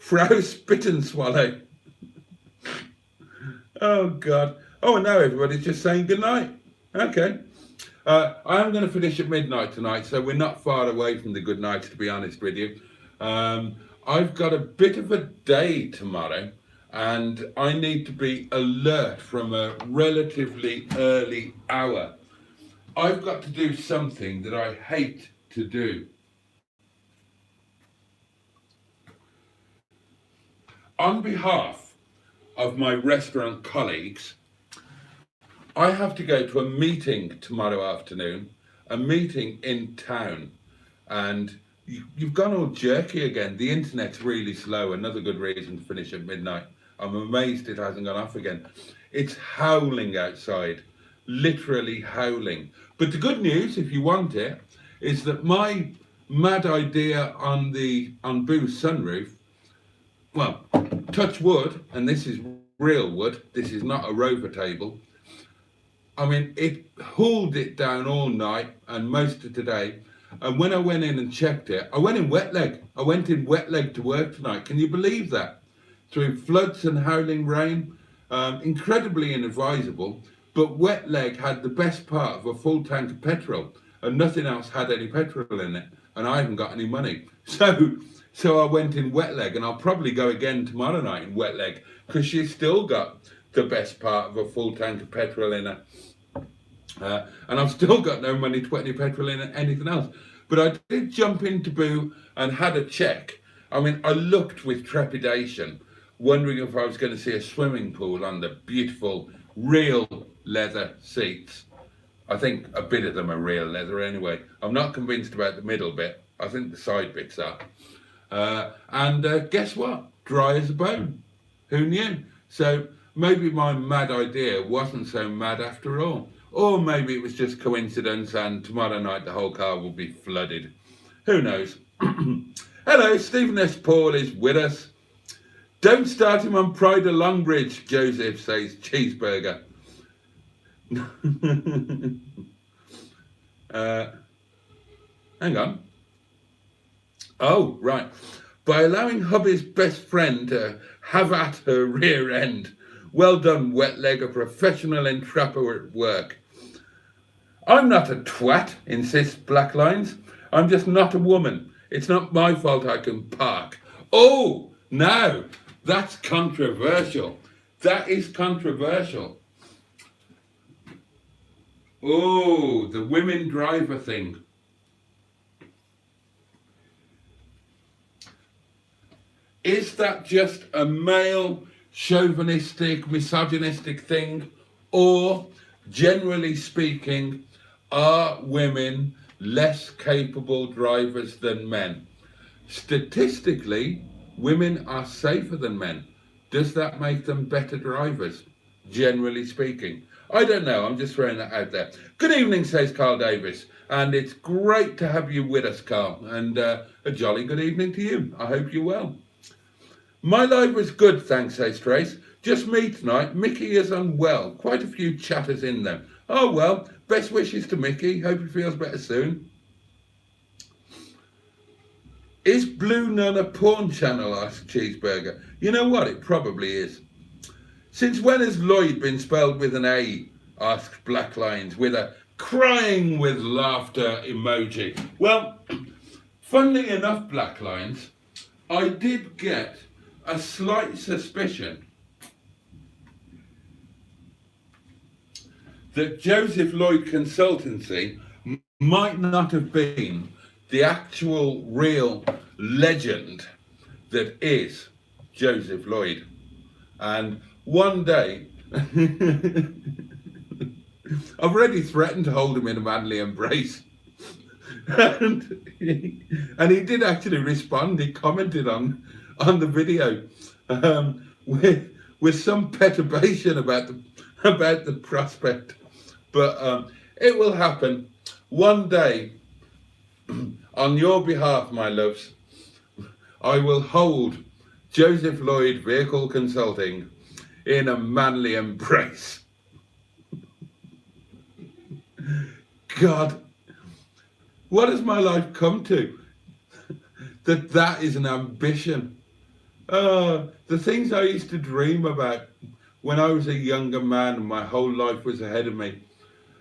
Frau Spit and Swallow? Oh, God. Oh, now everybody's just saying good night. Okay. I am going to finish at midnight tonight, so we're not far away from the good night, to be honest with you. I've got a bit of a day tomorrow, and I need to be alert from a relatively early hour. I've got to do something that I hate to do. On behalf of my restaurant colleagues, I have to go to a meeting tomorrow afternoon, a meeting in town, and you've gone all jerky again. The internet's really slow. Another good reason to finish at midnight. I'm amazed it hasn't gone off again. It's howling outside, literally howling. But the good news, if you want it, is that my mad idea on Boo's sunroof, well, touch wood, and this is real wood, this is not a Rover table. I mean, it hauled it down all night and most of today. And when I went in and checked it, I went in Wetleg. I went in Wetleg to work tonight. Can you believe that? Through floods and howling rain, incredibly inadvisable. But Wetleg had the best part of a full tank of petrol, and nothing else had any petrol in it. And I haven't got any money. So I went in Wetleg, and I'll probably go again tomorrow night in Wetleg, because she's still got the best part of a full tank of petrol in her. And I've still got no money to put any petrol in anything else. But I did jump into Boo and had a check. I mean, I looked with trepidation, wondering if I was going to see a swimming pool on the beautiful real leather seats. I think a bit of them are real leather anyway. I'm not convinced about the middle bit. I think the side bits are. And guess what? Dry as a bone. Who knew? So maybe my mad idea wasn't so mad after all. Or maybe it was just coincidence and tomorrow night the whole car will be flooded. Who knows? Hello, Stephen S. Paul is with us. Don't start him on Pride of Longbridge, Joseph says cheeseburger. Hang on. Oh, right. By allowing hubby's best friend to have at her rear end. Well done, Wetleg, a professional entrapper at work. I'm not a twat, insists Black Lines. I'm just not a woman. It's not my fault I can park. Oh, now, that's controversial. That is controversial. Oh, the women driver thing. Is that just a male chauvinistic, misogynistic thing? Or, generally speaking, are women less capable drivers than men? Statistically, women are safer than men. Does that make them better drivers, generally speaking? I don't know, I'm just throwing that out there. Good evening, says Carl Davis, and it's great to have you with us, Carl, and a jolly good evening to you. I hope you're well. My life was good, thanks, says Trace. Just me tonight. Mickey is unwell. Quite a few chatters in there. Oh, well, best wishes to Mickey. Hope he feels better soon. Is Blue Nun a porn channel, asks Cheeseburger. You know what? It probably is. Since when has Lloyd been spelled with an A, asks Black Lines, with a crying with laughter emoji. Well, funnily enough, Black Lines, I did get a slight suspicion that Joseph Lloyd Consultancy might not have been the actual real legend that is Joseph Lloyd. And one day, I've already threatened to hold him in a manly embrace. And he did actually respond. He commented on the video with some perturbation about the prospect. But it will happen one day. On your behalf, my loves, I will hold Joseph Lloyd Vehicle Consulting in a manly embrace. God, what has my life come to? That is an ambition. The things I used to dream about when I was a younger man and my whole life was ahead of me.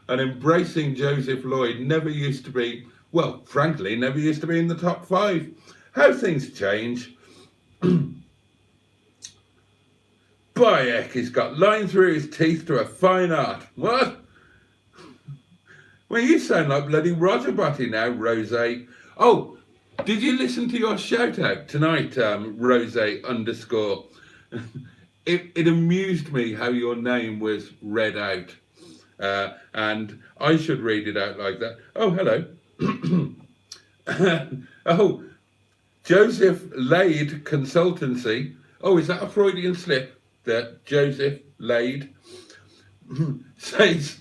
And embracing Joseph Lloyd never used to be, well, frankly, never used to be in the top 5. How things change. Bayek, he's got line through his teeth to a fine art. What? Well, you sound like bloody Roger Boaty now, Rose. Oh, did you listen to your shout out tonight, Rose _? It amused me how your name was read out. And I should read it out like that. Oh, hello. Oh, Joseph Laid Consultancy. Oh, is that a Freudian slip? That Joseph Laid says.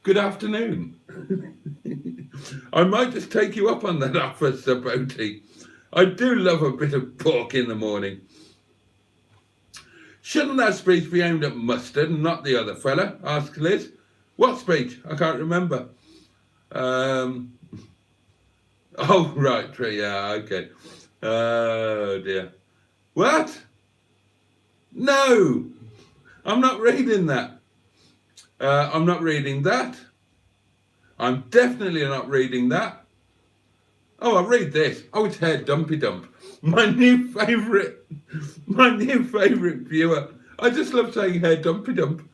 Good afternoon. I might just take you up on that offer, Sir Boaty. I do love a bit of pork in the morning. Shouldn't that speech be aimed at Mustard and not the other fella? Asked Liz. What speech? I can't remember. Oh, right, yeah, okay. Oh, dear. What? No, I'm not reading that. I'm not reading that. I'm definitely not reading that. Oh, I'll read this. Oh, it's Hair Dumpy Dump. My new favourite viewer. I just love saying Hair Dumpy Dump.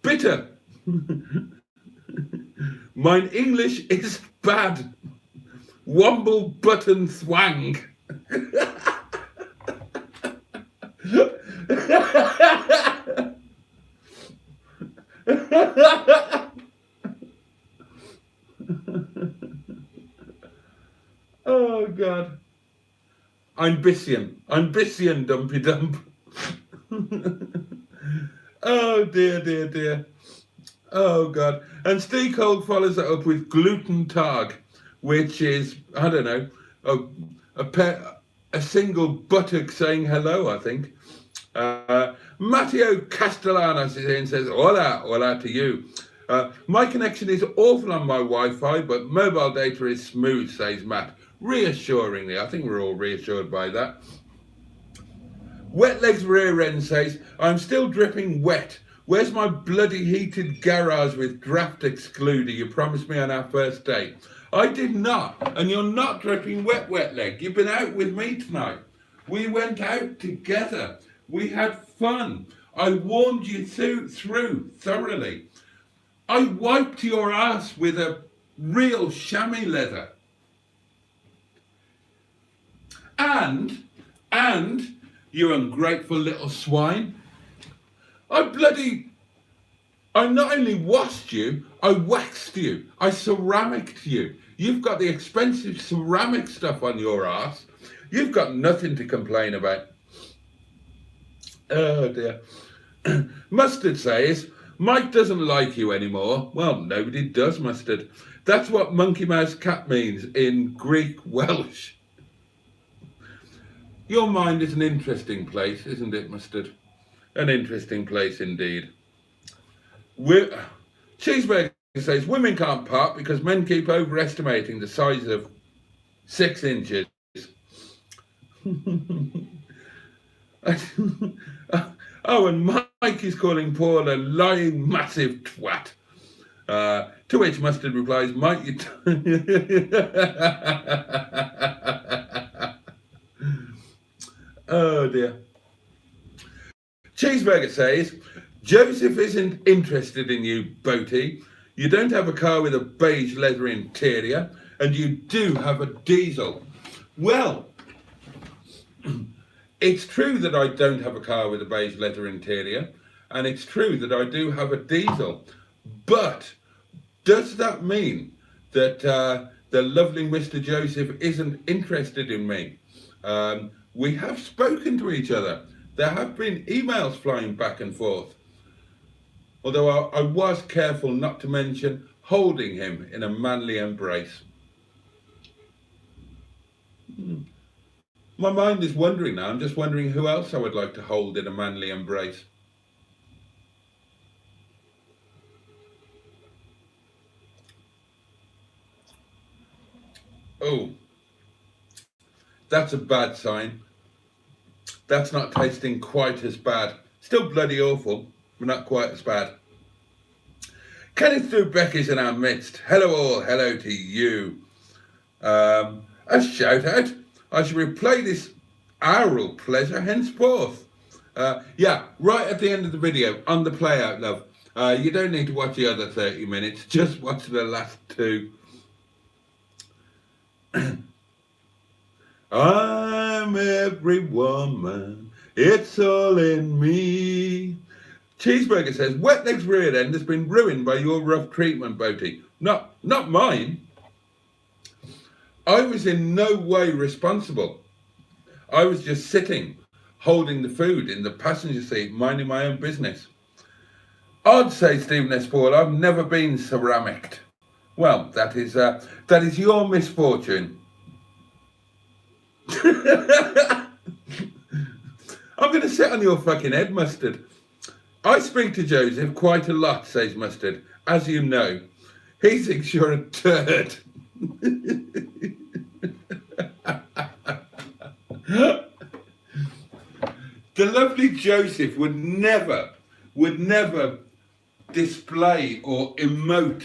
Bitter. Mine English is bad. Womble button thwang. Oh God. Ambition dumpy dump. Oh dear. Oh God. And Steve Cole follows that up with gluten tag, which is, I don't know, a single buttock saying hello, I think. Matteo Castellanos is here and says, hola to you. My connection is awful on my Wi-Fi, but mobile data is smooth, says Matt. Reassuringly, I think we're all reassured by that. Wetleg's rear end says, I'm still dripping wet. Where's my bloody heated garage with draft excluder you promised me on our first date? I did not, and you're not dripping wet, Wetleg. You've been out with me tonight. We went out together. We had fun. I warmed you through thoroughly. I wiped your ass with a real chamois leather. And, you ungrateful little swine, I not only washed you, I waxed you, I ceramiced you. You've got the expensive ceramic stuff on your ass. You've got nothing to complain about. Oh dear. Mustard says, Mike doesn't like you anymore. Well, nobody does, Mustard. That's what monkey mouse cat means in Greek Welsh. Your mind is an interesting place, isn't it, Mustard? An interesting place indeed. Cheeseburger says, women can't part because men keep overestimating the size of 6 inches. Oh, and Mike is calling Paul a lying massive twat. To which Mustard replies, Mike, you... Oh dear. Cheeseburger says, Joseph isn't interested in you, Boaty. You don't have a car with a beige leather interior, and you do have a diesel. Well, it's true that I don't have a car with a beige leather interior, and it's true that I do have a diesel. But does that mean that the lovely Mr. Joseph isn't interested in me? We have spoken to each other. There have been emails flying back and forth. Although I was careful not to mention holding him in a manly embrace. My mind is wandering now. I'm just wondering who else I would like to hold in a manly embrace. Oh, that's a bad sign. That's not tasting quite as bad. Still bloody awful, but not quite as bad. Kenneth through Becky's in our midst. Hello all, hello to you. A shout out. I shall replay this oral pleasure henceforth. Yeah, right at the end of the video, on the play out, love. You don't need to watch the other 30 minutes, just watch the last 2. I'm every woman, it's all in me. Cheeseburger says, Wetleg's rear end has been ruined by your rough treatment, Boaty. Not mine. I was in no way responsible. I was just sitting, holding the food in the passenger seat, minding my own business. I'd say, Stephen S. Paul, I've never been ceramiced. Well, that is your misfortune. I'm going going to sit on your fucking head, Mustard. I speak to Joseph quite a lot, says Mustard. As you know, he thinks you're a turd. The lovely Joseph would never display or emote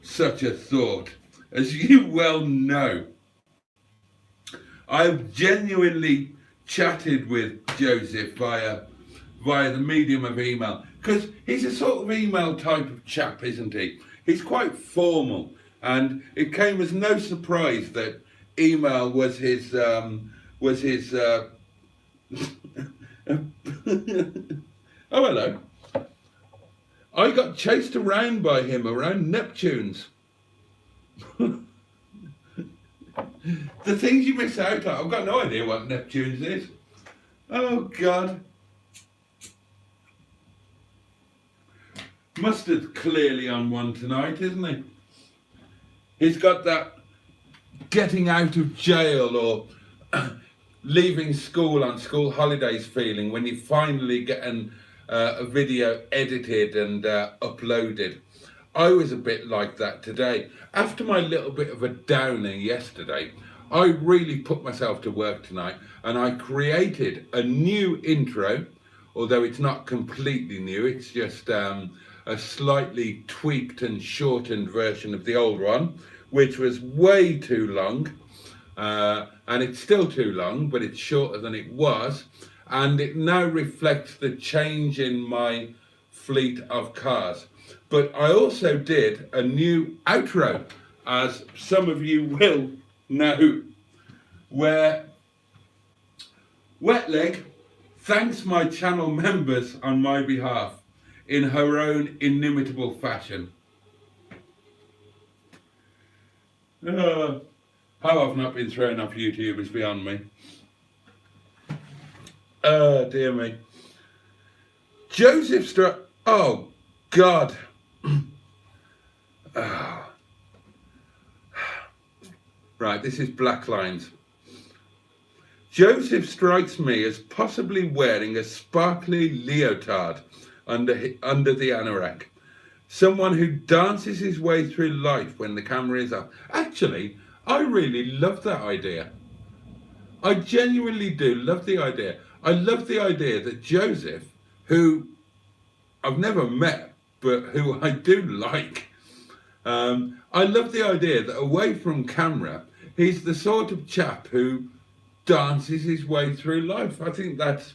such a thought, as you well know. I've genuinely chatted with Joseph via the medium of email, because he's a sort of email type of chap, isn't he? He's quite formal, and it came as no surprise that email was his oh, hello. I got chased around by him around Neptune's. The things you miss out on. I've got no idea what Neptune's is. Oh, God. Mustard's clearly on one tonight, isn't he? He's got that getting out of jail or leaving school on school holidays feeling when you finally get a video edited and uploaded. I was a bit like that today. After my little bit of a downer yesterday, I really put myself to work tonight and I created a new intro, although it's not completely new, it's just a slightly tweaked and shortened version of the old one, which was way too long. And it's still too long, but it's shorter than it was. And it now reflects the change in my fleet of cars. But I also did a new outro, as some of you will know, where Wetleg thanks my channel members on my behalf in her own inimitable fashion. How I've not been thrown off YouTube is beyond me. Oh, dear me. Joseph struck. Oh, God. Oh. Right, this is Black Lines. Joseph strikes me as possibly wearing a sparkly leotard under the anorak. Someone who dances his way through life when the camera is up. Actually, I really love that idea. I genuinely do love the idea. I love the idea that Joseph, who I've never met, but who I do like, I love the idea that away from camera, he's the sort of chap who dances his way through life. I think that's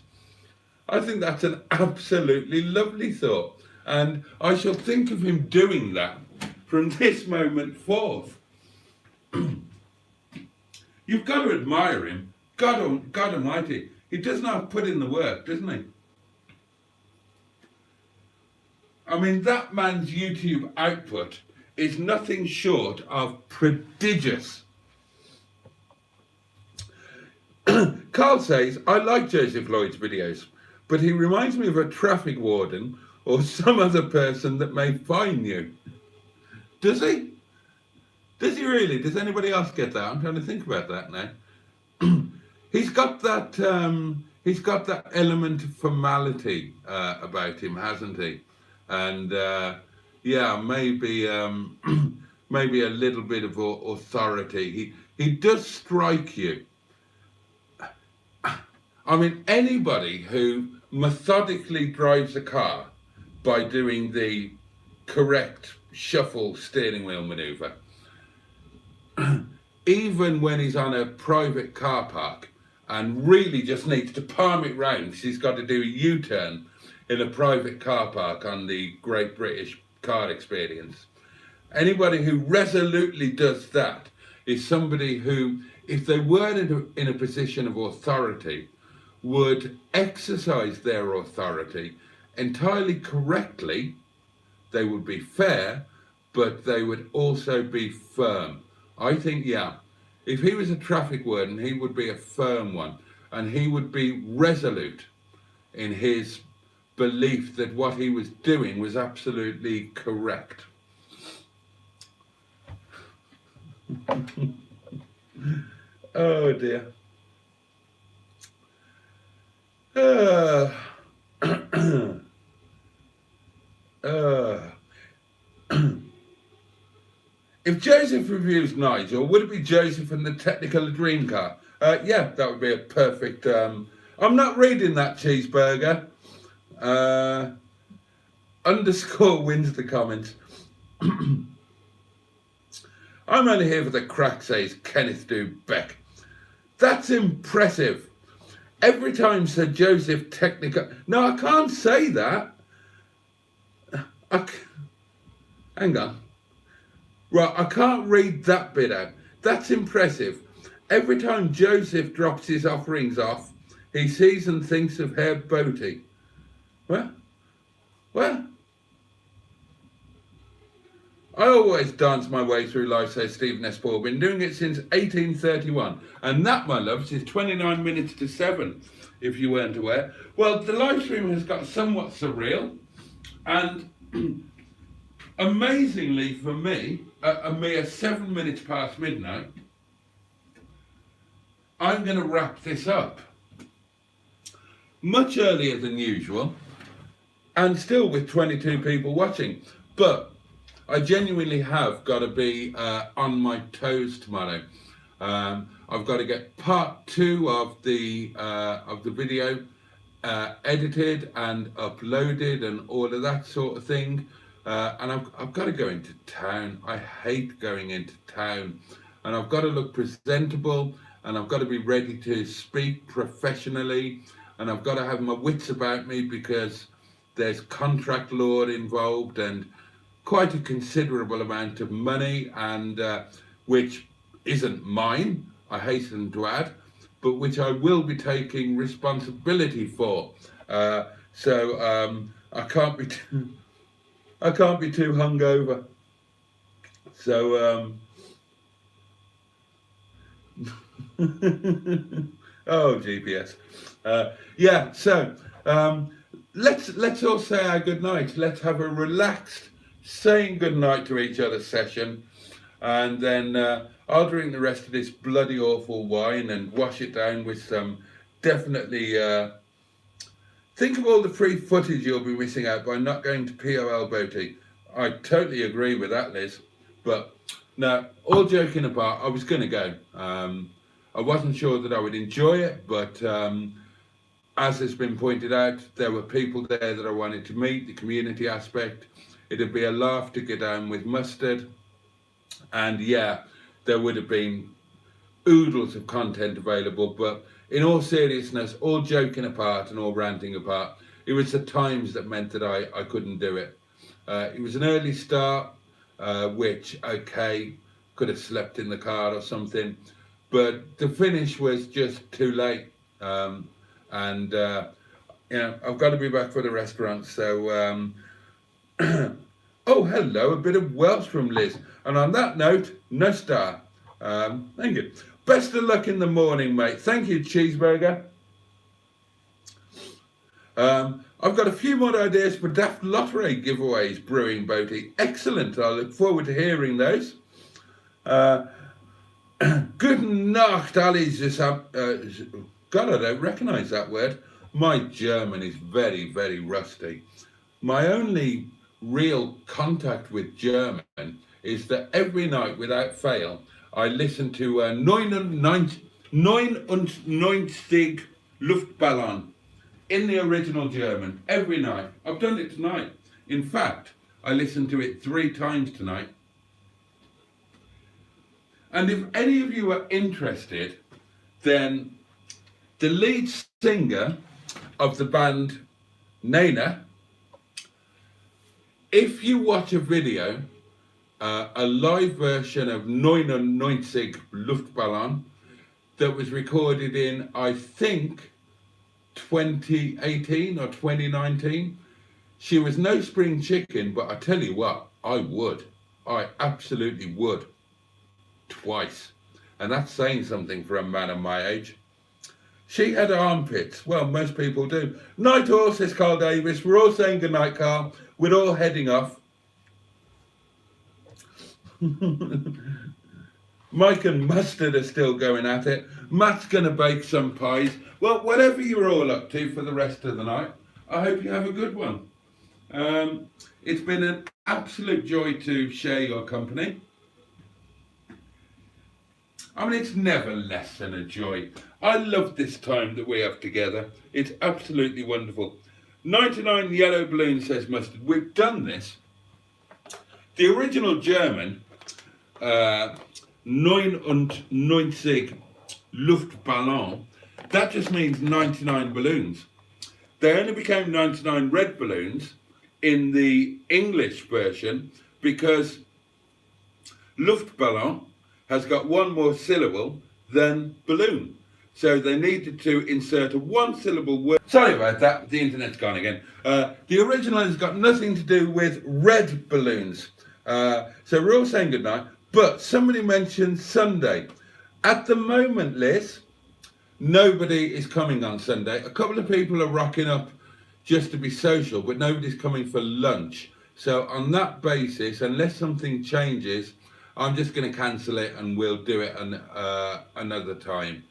an absolutely lovely thought. And I shall think of him doing that from this moment forth. You've got to admire him. God Almighty. He does not put in the work, doesn't he? I mean, that man's YouTube output is nothing short of prodigious. Carl says, I like Joseph Lloyd's videos, but he reminds me of a traffic warden or some other person that may fine you. Does he? Does he really? Does anybody else get that? I'm trying to think about that now. He's got that element of formality about him, hasn't he? And yeah, maybe maybe a little bit of authority. He does strike you. I mean, anybody who methodically drives a car by doing the correct shuffle steering wheel maneuver, even when he's on a private car park and really just needs to palm it round because he's got to do a U-turn in a private car park on the Great British Car Experience. Anybody who resolutely does that is somebody who, if they weren't in a position of authority, would exercise their authority entirely correctly. They would be fair, but they would also be firm. I think, yeah, if he was a traffic warden, he would be a firm one, and he would be resolute in his belief that what he was doing was absolutely correct. Oh dear. Uh, uh, if Joseph reviews Nigel, would it be Joseph and the Technicolor Dream Car? Yeah, that would be a perfect... I'm not reading that, Cheeseburger. Underscore wins the comments. I'm only here for the crack, says Kenneth Beck. That's impressive. Every time Sir Joseph Technicolor... No, I can't say that. Hang on. Right, I can't read that bit out. That's impressive. Every time Joseph drops his offerings off, he sees and thinks of Herr Boaty. What? I always dance my way through life, says Stephen S. Paul. Been doing it since 1831. And that, my loves, is 29 minutes to 7, if you weren't aware. Well, the live stream has got somewhat surreal. And amazingly for me, a mere 7 minutes past midnight, I'm going to wrap this up. Much earlier than usual, and still with 22 people watching. But I genuinely have got to be on my toes tomorrow. I've got to get part 2 of the video edited and uploaded and all of that sort of thing. And I've got to go into town. I hate going into town. And I've got to look presentable, and I've got to be ready to speak professionally, and I've got to have my wits about me because there's contract law involved and quite a considerable amount of money, and which isn't mine, I hasten to add, but which I will be taking responsibility for. So I can't be too hungover. So oh, GPS. Yeah, so let's all say our good night. Let's have a relaxed saying good night to each other session, and then I'll drink the rest of this bloody awful wine and wash it down with some definitely think of all the free footage you'll be missing out by not going to POL Boaty. I totally agree with that, Liz. But no, all joking apart, I was going to go. I wasn't sure that I would enjoy it, but as has been pointed out, there were people there that I wanted to meet, the community aspect. It'd be a laugh to get down with mustard. And yeah, there would have been oodles of content available, but in all seriousness, all joking apart and all ranting apart, it was the times that meant that I couldn't do it. It was an early start, which, okay, could have slept in the car or something, but the finish was just too late. You know, I've got to be back for the restaurant, so oh, hello, a bit of Welsh from Liz. And on that note, no star. Thank you. Best of luck in the morning, mate. Thank you, Cheeseburger. I've got a few more ideas for Daft Lottery giveaways brewing, Boaty. Excellent. I look forward to hearing those. Good Nacht, Ali. God, I don't recognise that word. My German is very, very rusty. My only real contact with German is that every night, without fail, I listen to 99 Luftballon in the original German every night. I've done it tonight. In fact, I listened to it 3 times tonight. And if any of you are interested, then the lead singer of the band Nena, if you watch a video, a live version of 99 Luftballon that was recorded in, I think, 2018 or 2019. She was no spring chicken, but I tell you what, I would. I absolutely would. Twice. And that's saying something for a man of my age. She had armpits. Well, most people do. Night all, says Carl Davis. We're all saying goodnight, Carl. We're all heading off. Mike and Mustard are still going at it. Matt's going to bake some pies. Well, whatever you're all up to for the rest of the night, I hope you have a good one. It's been an absolute joy to share your company. I mean, it's never less than a joy. I love this time that we have together. It's absolutely wonderful. 99 yellow balloons, says Mustard. We've done this. The original German, 99 Luftballon, that just means 99 balloons. They only became 99 red balloons in the English version because Luftballon has got one more syllable than balloon. So they needed to insert a one-syllable word. Sorry about that, the internet's gone again. The original has got nothing to do with red balloons. So we're all saying goodnight, but somebody mentioned Sunday. At the moment, Liz, nobody is coming on Sunday. A couple of people are rocking up just to be social, but nobody's coming for lunch. So on that basis, unless something changes, I'm just going to cancel it and we'll do it another time.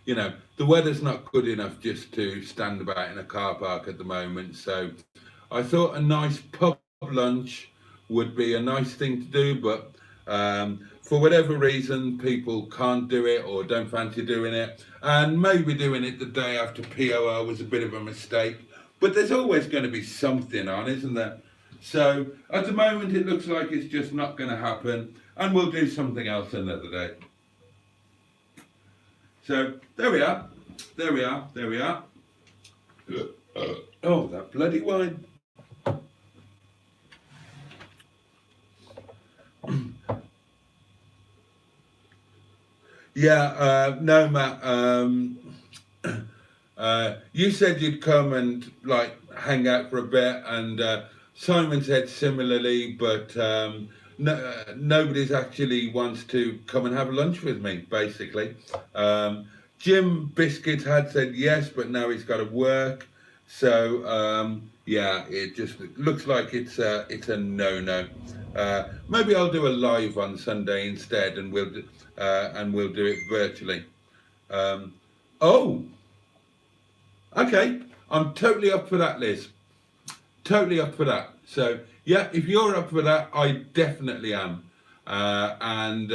You know, the weather's not good enough just to stand about in a car park at the moment. So I thought a nice pub lunch would be a nice thing to do, but for whatever reason, people can't do it or don't fancy doing it. And maybe doing it the day after POR was a bit of a mistake. But there's always going to be something on, isn't there? So at the moment, it looks like it's just not going to happen. And we'll do something else another day. So there we are. There we are. There we are. Oh, that bloody wine. Yeah, no, Matt. You said you'd come and like hang out for a bit, and Simon said similarly, but nobody's actually wants to come and have lunch with me, basically. Jim Biscuits had said yes, but now he's got to work. So yeah, it just looks like it's a no-no. Maybe I'll do a live on Sunday instead, and we'll do it virtually. Oh, okay. I'm totally up for that, Liz. Totally up for that. So yeah, if you're up for that, I definitely am. And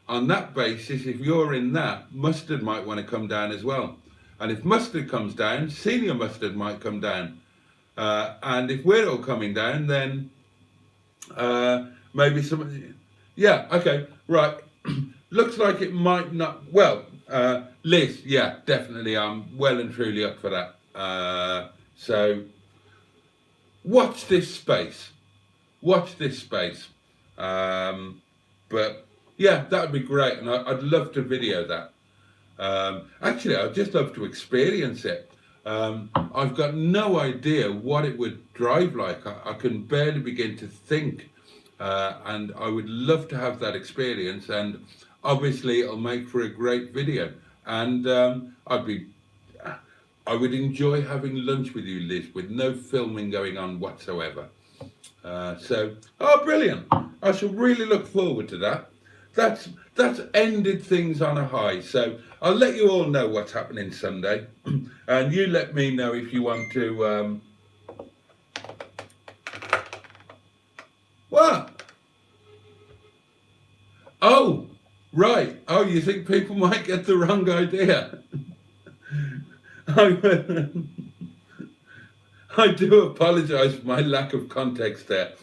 on that basis, if you're in that, Mustard might want to come down as well. And if Mustard comes down, Senior Mustard might come down. And if we're all coming down, then maybe some. Yeah, okay, right. Looks like it might not. Well, Liz, yeah, definitely. I'm well and truly up for that. So watch this space. Watch this space. But yeah, that would be great, and I'd love to video that. Actually, I'd just love to experience it. I've got no idea what it would drive like. I can barely begin to think, and I would love to have that experience. And obviously, it'll make for a great video. And I would enjoy having lunch with you, Liz, with no filming going on whatsoever. So, oh, brilliant! I shall really look forward to that. That's ended things on a high. So I'll let you all know what's happening Sunday, and you let me know if you want to. What? Oh, right. Oh, you think people might get the wrong idea? I do apologise for my lack of context there.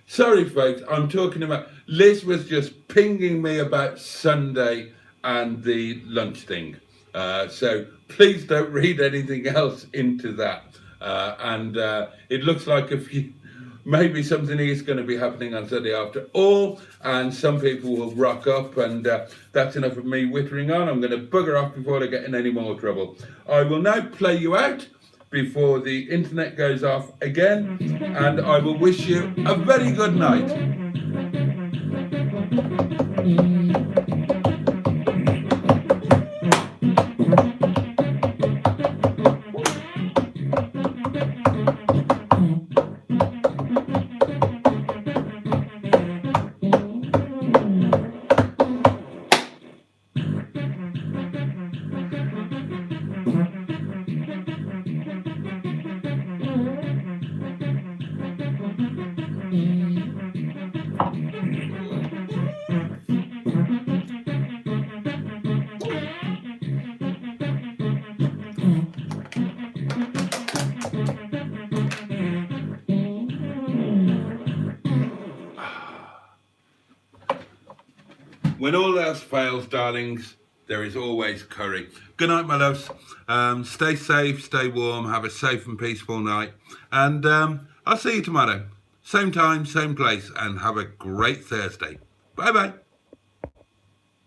Sorry, folks, I'm talking about... Liz was just pinging me about Sunday and the lunch thing. So please don't read anything else into that. And it looks like maybe something is going to be happening on Sunday after all, and some people will rock up, and that's enough of me whittering on. I'm going to bugger off before I get in any more trouble. I will now play you out before the internet goes off again, and I will wish you a very good night. When all else fails, darlings, there is always curry. Good night, my loves. Stay safe, stay warm, have a safe and peaceful night. And I'll see you tomorrow. Same time, same place, and have a great Thursday. Bye-bye.